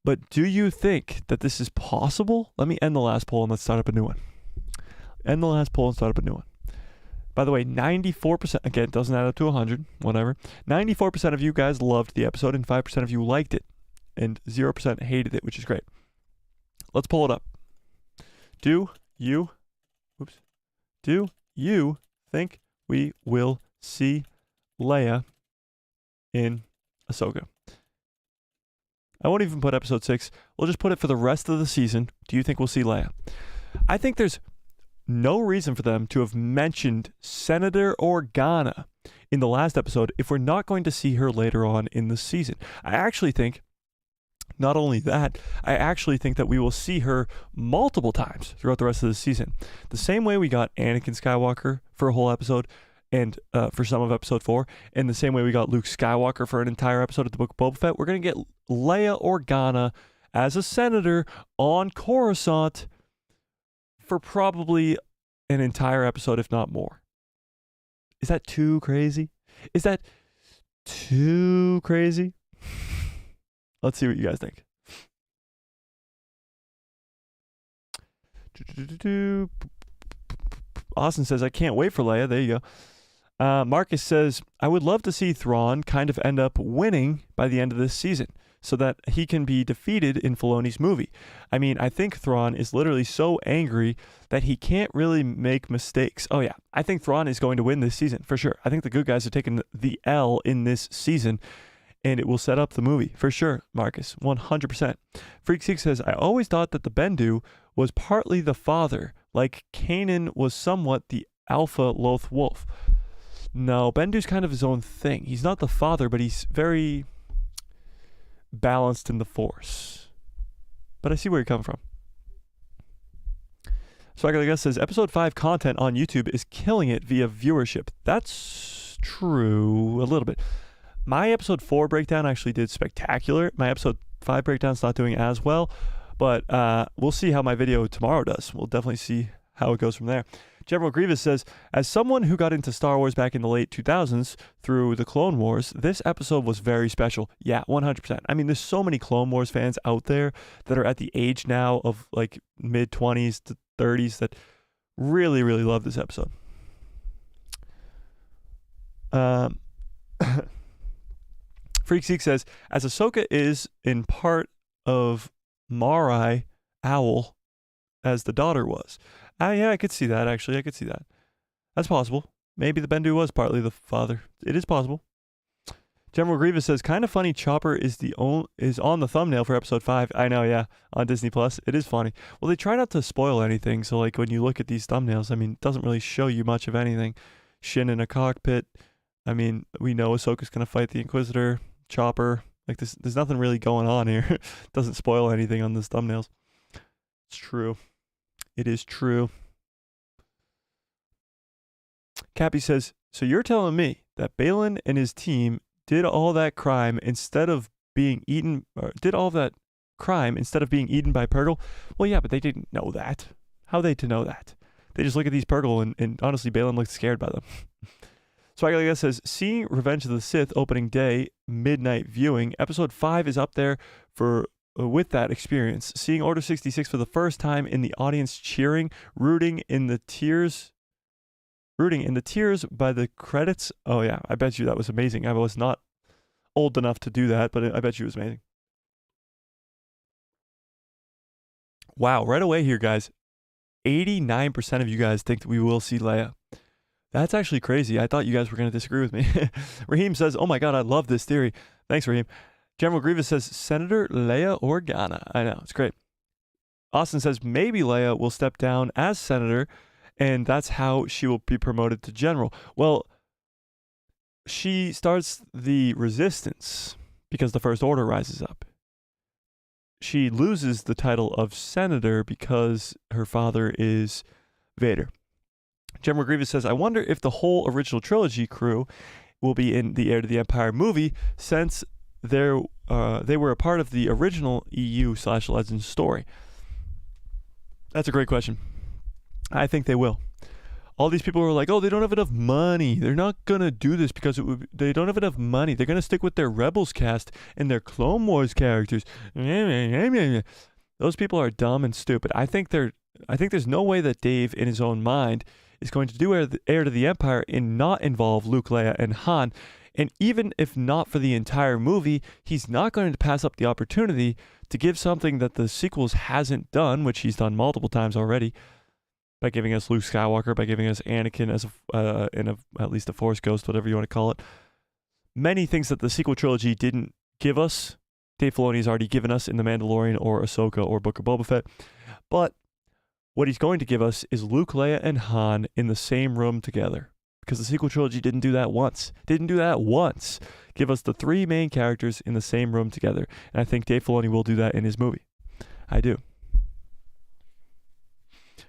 But do you think that this is possible? Let me end the last poll and let's start up a new one. End the last poll and start up a new one. By the way, 94%, again, it doesn't add up to 100, whatever. 94% of you guys loved the episode and 5% of you liked it. And 0% hated it, which is great. Let's pull it up. Do you think we will see Leia in Ahsoka? I won't even put episode 6. We'll just put it for the rest of the season. Do you think we'll see Leia? I think there's no reason for them to have mentioned Senator Organa in the last episode if we're not going to see her later on in the season. I actually think, not only that, I actually think that we will see her multiple times throughout the rest of the season. The same way we got Anakin Skywalker for a whole episode and for some of episode 4, and the same way we got Luke Skywalker for an entire episode of the Book of Boba Fett, we're going to get Leia Organa as a senator on Coruscant for probably an entire episode, if not more. Is that too crazy? Is that too crazy? Let's see what you guys think. Austin says, I can't wait for Leia. There you go. Marcus says, I would love to see Thrawn kind of end up winning by the end of this season so that he can be defeated in Filoni's movie. I mean, I think Thrawn is literally so angry that he can't really make mistakes. Oh yeah, I think Thrawn is going to win this season, for sure. I think the good guys are taking the L in this season, and it will set up the movie, for sure, Marcus, 100%. Freak6 says, I always thought that the Bendu was partly the father, like Kanan was somewhat the alpha loth wolf. No, Bendu's kind of his own thing. He's not the father, but he's very balanced in the Force. But I see where you're coming from. Swagger Guest says, episode 5 content on YouTube is killing it via viewership. That's true, a little bit. My episode 4 breakdown actually did spectacular. My episode 5 breakdown's not doing as well, but we'll see how my video tomorrow does. We'll definitely see how it goes from there. General Grievous says, as someone who got into Star Wars back in the late 2000s through the Clone Wars, this episode was very special. Yeah, 100%. I mean, there's so many Clone Wars fans out there that are at the age now of like mid-20s to 30s that really, really love this episode. Freakseek says, as Ahsoka is in part of Marai Owl as the daughter was. Yeah, I could see that, actually. I could see that. That's possible. Maybe the Bendu was partly the father. It is possible. General Grievous says, kind of funny Chopper is on the thumbnail for episode 5. I know, yeah, on Disney+. It is funny. Well, they try not to spoil anything, so like when you look at these thumbnails, I mean, it doesn't really show you much of anything. Shin in a cockpit. I mean, we know Ahsoka's going to fight the Inquisitor. Chopper. Like, there's nothing really going on here. Doesn't spoil anything on these thumbnails. It's true. It is true. Cappy says, so you're telling me that Balin and his team did all that crime instead of being eaten, or did all that crime instead of being eaten by Purgle? Well, yeah, but they didn't know that. How are they to know that? They just look at these Purgle and honestly, Balin looked scared by them. Swagger says, seeing Revenge of the Sith opening day, midnight viewing, episode 5 is up there for with that experience. Seeing Order 66 for the first time in the audience cheering, rooting in the tears by the credits. Oh yeah, I bet you that was amazing. I was not old enough to do that, but I bet you it was amazing. Wow, right away here, guys. 89% of you guys think that we will see Leia. That's actually crazy. I thought you guys were going to disagree with me. Raheem says, oh my God, I love this theory. Thanks, Raheem. General Grievous says, Senator Leia Organa. I know, it's great. Austin says, maybe Leia will step down as senator, and that's how she will be promoted to general. Well, she starts the resistance because the First Order rises up. She loses the title of senator because her father is Vader. General Grievous says, I wonder if the whole original trilogy crew will be in the Heir to the Empire movie since they were a part of the original EU/Legends story. That's a great question. I think they will. All these people were like, oh, they don't have enough money. They're not going to do this because they don't have enough money. They're going to stick with their Rebels cast and their Clone Wars characters. Those people are dumb and stupid. I think there's no way that Dave, in his own mind, is going to do Heir to the Empire and not involve Luke, Leia, and Han. And even if not for the entire movie, he's not going to pass up the opportunity to give something that the sequels hasn't done, which he's done multiple times already, by giving us Luke Skywalker, by giving us Anakin as at least a Force ghost, whatever you want to call it. Many things that the sequel trilogy didn't give us, Dave Filoni has already given us in The Mandalorian or Ahsoka or Book of Boba Fett. But what he's going to give us is Luke, Leia, and Han in the same room together. Because the sequel trilogy didn't do that once. Give us the three main characters in the same room together. And I think Dave Filoni will do that in his movie. I do.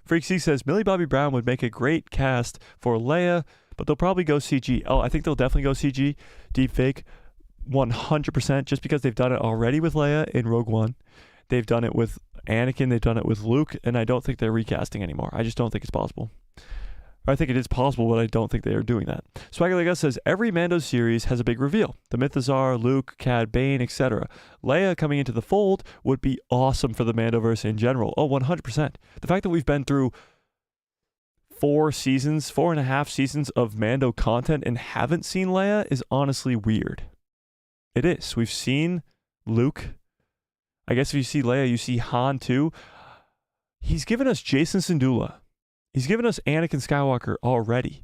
Freak C says, Millie Bobby Brown would make a great cast for Leia, but they'll probably go CG. Oh, I think they'll definitely go CG. Deepfake, 100%, just because they've done it already with Leia in Rogue One. They've done it with Anakin. They've done it with Luke. And I don't think they're recasting anymore. I just don't think it's possible. I think it is possible, but I don't think they are doing that. Swagger Like Us says, every Mando series has a big reveal. The Mythazar, Luke, Cad Bane, etc. Leia coming into the fold would be awesome for the Mandoverse in general. Oh, 100%. The fact that we've been through 4.5 seasons of Mando content and haven't seen Leia is honestly weird. It is. We've seen Luke. I guess if you see Leia, you see Han too. He's given us Jason Syndulla. He's given us Anakin Skywalker already.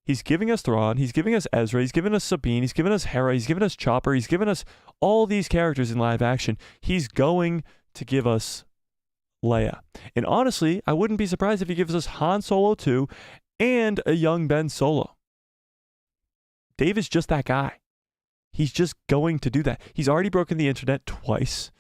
He's giving us Thrawn. He's giving us Ezra. He's given us Sabine. He's given us Hera. He's given us Chopper. He's given us all these characters in live action. He's going to give us Leia. And honestly, I wouldn't be surprised if he gives us Han Solo too and a young Ben Solo. Dave is just that guy. He's just going to do that. He's already broken the internet twice.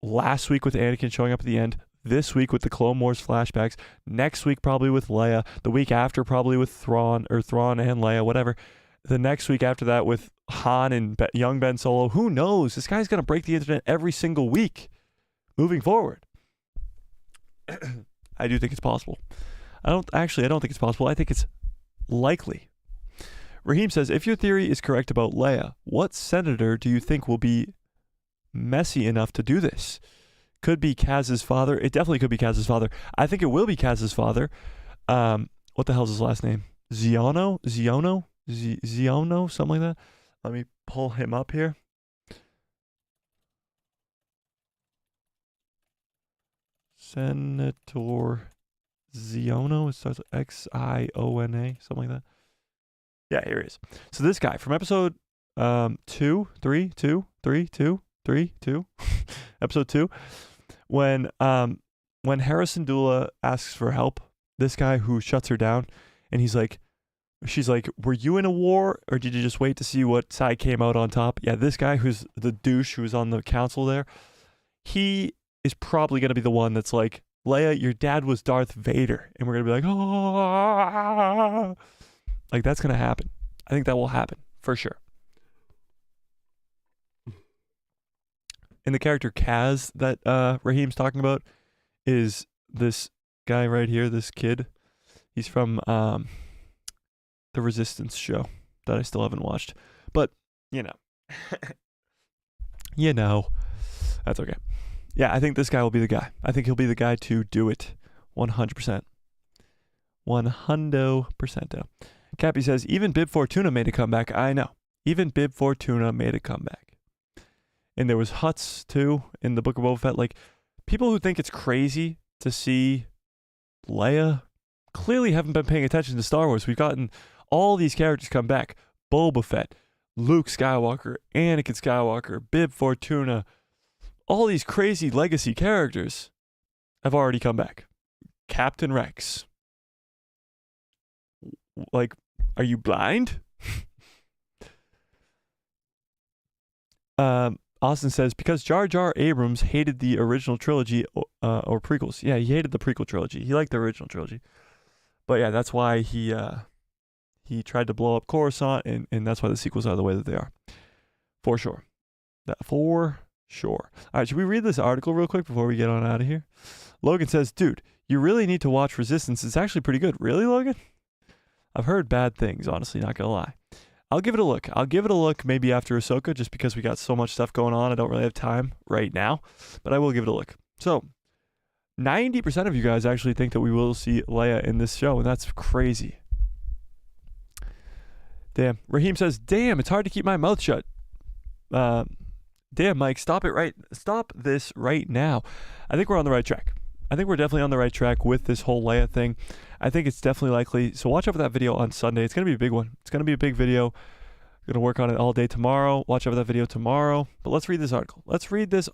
Last week with Anakin showing up at the end. This week with the Clone Wars flashbacks. Next week probably with Leia. The week after probably with Thrawn and Leia, whatever. The next week after that with Han and young Ben Solo. Who knows? This guy's going to break the internet every single week moving forward. I do think it's possible. I don't think it's possible. I think it's likely. Raheem says, if your theory is correct about Leia, what senator do you think will be messy enough to do this? Could be Kaz's father. It definitely could be Kaz's father. I think it will be Kaz's father. What the hell's his last name? Ziono, something like that. Let me pull him up here. Senator Ziono. It starts with Xiona, something like that. Yeah, here he is. So this guy from episode 2, episode 2. When Hera Syndulla asks for help, this guy who shuts her down, and she's like, were you in a war, or did you just wait to see what side came out on top? Yeah, this guy who's the douche who's on the council there, he is probably going to be the one that's like, Leia, your dad was Darth Vader. And we're going to be like, oh, like that's going to happen. I think that will happen for sure. And the character Kaz that Raheem's talking about is this guy right here, this kid. He's from the Resistance show that I still haven't watched. But, you know. That's okay. Yeah, I think this guy will be the guy. I think he'll be the guy to do it 100%. 100%. Cappy says, even Bib Fortuna made a comeback. I know. Even Bib Fortuna made a comeback. And there was Hutz, too, in the Book of Boba Fett. Like, people who think it's crazy to see Leia clearly haven't been paying attention to Star Wars. We've gotten all these characters come back. Boba Fett, Luke Skywalker, Anakin Skywalker, Bib Fortuna. All these crazy legacy characters have already come back. Captain Rex. Like, are you blind? Austin says, because Jar Jar Abrams hated the original trilogy or prequels. Yeah, he hated the prequel trilogy. He liked the original trilogy. But yeah, that's why he tried to blow up Coruscant, and that's why the sequels are the way that they are. For sure. For sure. All right, should we read this article real quick before we get on out of here? Logan says, dude, You really need to watch Resistance. It's actually pretty good. Really, Logan? I've heard bad things, honestly, not gonna lie. I'll give it a look. I'll give it a look maybe after Ahsoka, just because we got so much stuff going on. I don't really have time right now, but I will give it a look. So, 90% of you guys actually think that we will see Leia in this show, and that's crazy. Damn. Raheem says, damn, it's hard to keep my mouth shut. Damn, Mike, stop this right now. I think we're on the right track. I think we're definitely on the right track with this whole Leia thing. I think it's definitely likely. So watch out for that video on Sunday. It's going to be a big one. It's going to be a big video. I'm going to work on it all day tomorrow. Watch out for that video tomorrow. But let's read this article. This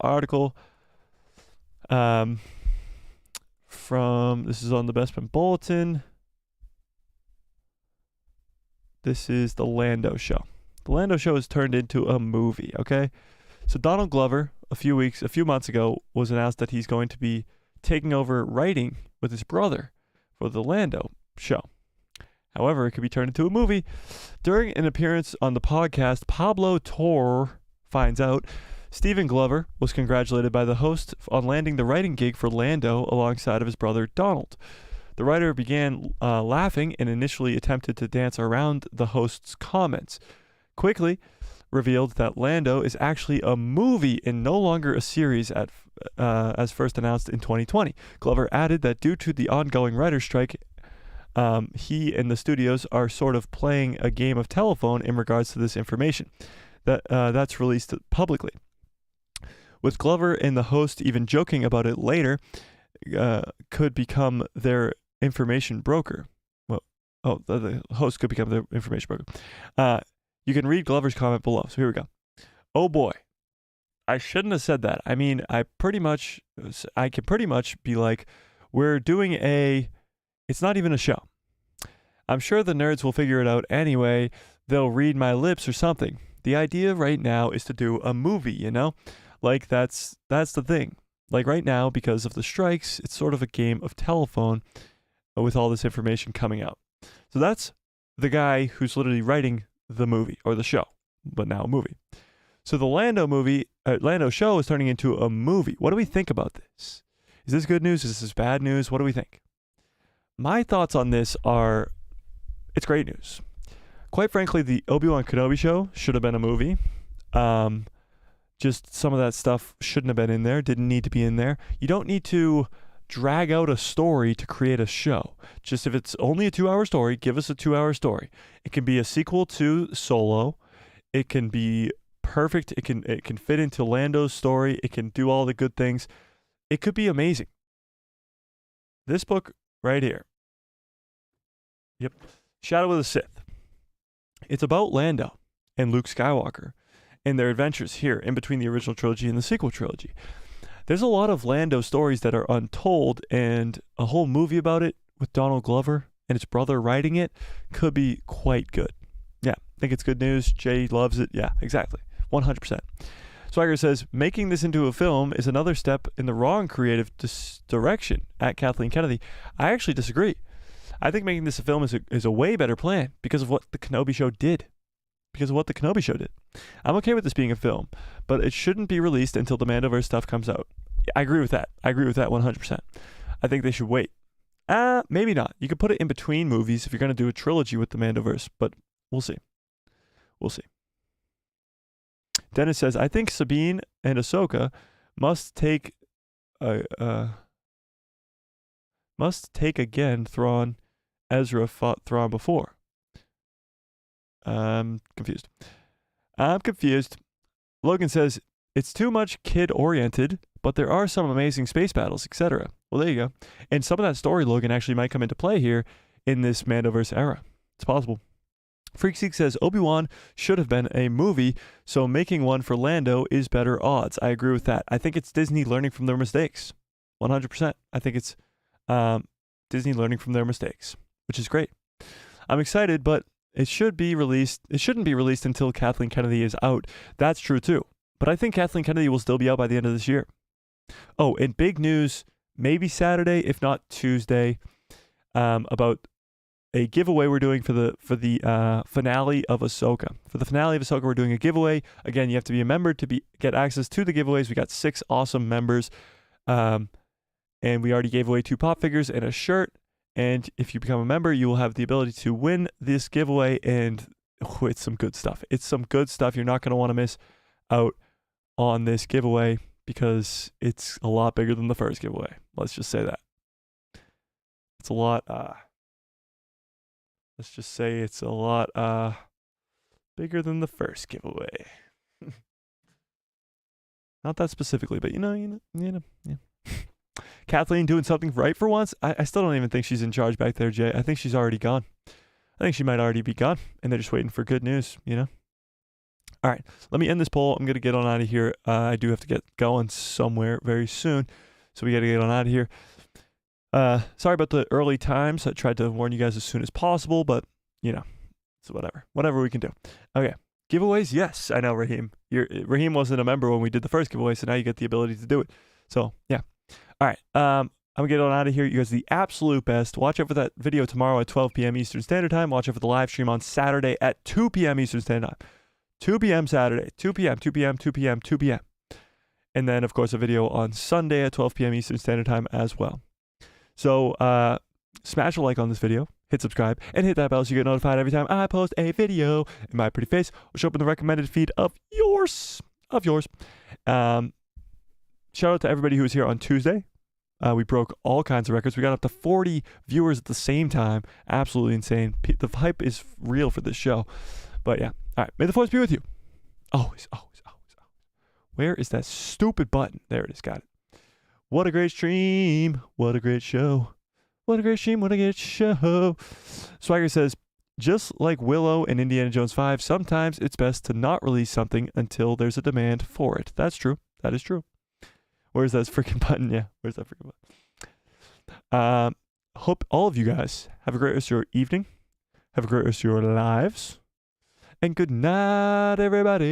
is on the Best Friend Bulletin. This is the Lando show. The Lando show is turned into a movie, okay? So Donald Glover, a few months ago, was announced that he's going to be taking over writing with his brother for the Lando show. However, it could be turned into a movie. During an appearance on the podcast, Pablo Torre finds out Stephen Glover was congratulated by the host on landing the writing gig for Lando alongside of his brother Donald. The writer began laughing and initially attempted to dance around the host's comments. Quickly revealed that Lando is actually a movie and no longer a series as first announced in 2020. Glover added that due to the ongoing writer's strike, he and the studios are sort of playing a game of telephone in regards to this information that's released publicly. With Glover and the host even joking about it later, could become their information broker. The host could become their information broker. You can read Glover's comment below. So here we go. Oh boy. I shouldn't have said that. I mean, I can pretty much be like, we're doing it's not even a show. I'm sure the nerds will figure it out anyway. They'll read my lips or something. The idea right now is to do a movie, you know? Like that's the thing. Like right now, because of the strikes, it's sort of a game of telephone with all this information coming out. So that's the guy who's literally writing the movie or the show, but now a movie. So the Lando show is turning into a movie. What do we think about this? Is this good news? Is this bad news? What do we think? My thoughts on this are, it's great news. Quite frankly, the Obi-Wan Kenobi show should have been a movie. Just some of that stuff shouldn't have been in there, didn't need to be in there. You don't need to drag out a story to create a show. Just if it's only a 2-hour story, give us a 2-hour story. It can be a sequel to Solo. It can be perfect. It can fit into Lando's story. It can do all the good things. It could be amazing. This book right here. Yep. Shadow of the Sith. It's about Lando and Luke Skywalker and their adventures here in between the original trilogy and the sequel trilogy. There's a lot of Lando stories that are untold, and a whole movie about it with Donald Glover and his brother writing it could be quite good. Yeah, I think it's good news. Jay loves it. Yeah, exactly. 100%. Swagger says, making this into a film is another step in the wrong creative direction at Kathleen Kennedy. I actually disagree. I think making this a film is a way better plan because of what the Kenobi show did. I'm okay with this being a film, but it shouldn't be released until the Mandoverse stuff comes out. I agree with that. 100%. I think they should wait. Maybe not. You could put it in between movies if you're going to do a trilogy with the Mandoverse, but we'll see. Dennis says, I think Sabine and Ahsoka must take again Thrawn. Ezra fought Thrawn before. I'm confused. Logan says, it's too much kid-oriented, but there are some amazing space battles, etc. Well, there you go. And some of that story, Logan, actually might come into play here in this Mandoverse era. It's possible. Freakseek says, Obi-Wan should have been a movie, so making one for Lando is better odds. I agree with that. I think it's Disney learning from their mistakes. 100%. I think it's Disney learning from their mistakes, which is great. I'm excited, but it shouldn't be released until Kathleen Kennedy is out. That's true too. But I think Kathleen Kennedy will still be out by the end of this year. Oh, and big news, maybe Saturday, if not Tuesday, about a giveaway we're doing for the finale of Ahsoka. For the finale of Ahsoka, we're doing a giveaway. Again, you have to be a member to get access to the giveaways. We got 6 awesome members. And we already gave away 2 pop figures and a shirt. And if you become a member, you will have the ability to win this giveaway. And it's some good stuff. It's some good stuff. You're not going to want to miss out on this giveaway because it's a lot bigger than the first giveaway. Let's just say that. It's a lot, let's just say it's a lot bigger than the first giveaway. Not that specifically, but you know. Yeah. Kathleen doing something right for once. I still don't even think she's in charge back there, Jay. I think she's already gone. I think she might already be gone, and they're just waiting for good news, you know? All right, let me end this poll. I'm going to get on out of here. I do have to get going somewhere very soon, so we got to get on out of here. Sorry about the early times. I tried to warn you guys as soon as possible, but, you know, it's whatever. Whatever we can do. Okay, giveaways? Yes, I know, Raheem. Raheem wasn't a member when we did the first giveaway, so now you get the ability to do it. So, yeah. All right, I'm going to get on out of here. You guys are the absolute best. Watch out for that video tomorrow at 12 p.m. Eastern Standard Time. Watch out for the live stream on Saturday at 2 p.m. Eastern Standard Time. 2 p.m. Saturday. 2 p.m., 2 p.m., 2 p.m., 2 p.m. And then, of course, a video on Sunday at 12 p.m. Eastern Standard Time as well. So, smash a like on this video, hit subscribe, and hit that bell so you get notified every time I post a video. And my pretty face will show up in the recommended feed of yours. Shout out to everybody who was here on Tuesday. We broke all kinds of records. We got up to 40 viewers at the same time. Absolutely insane. The hype is real for this show. But yeah. All right. May the force be with you. Always. Where is that stupid button? There it is. Got it. What a great stream. What a great show. What a great stream. What a great show. Swagger says, just like Willow and Indiana Jones 5, sometimes it's best to not release something until there's a demand for it. That's true. That is true. Where's that freaking button? Yeah, where's that freaking button? Hope all of you guys have a great rest of your evening. Have a great rest of your lives. And good night, everybody.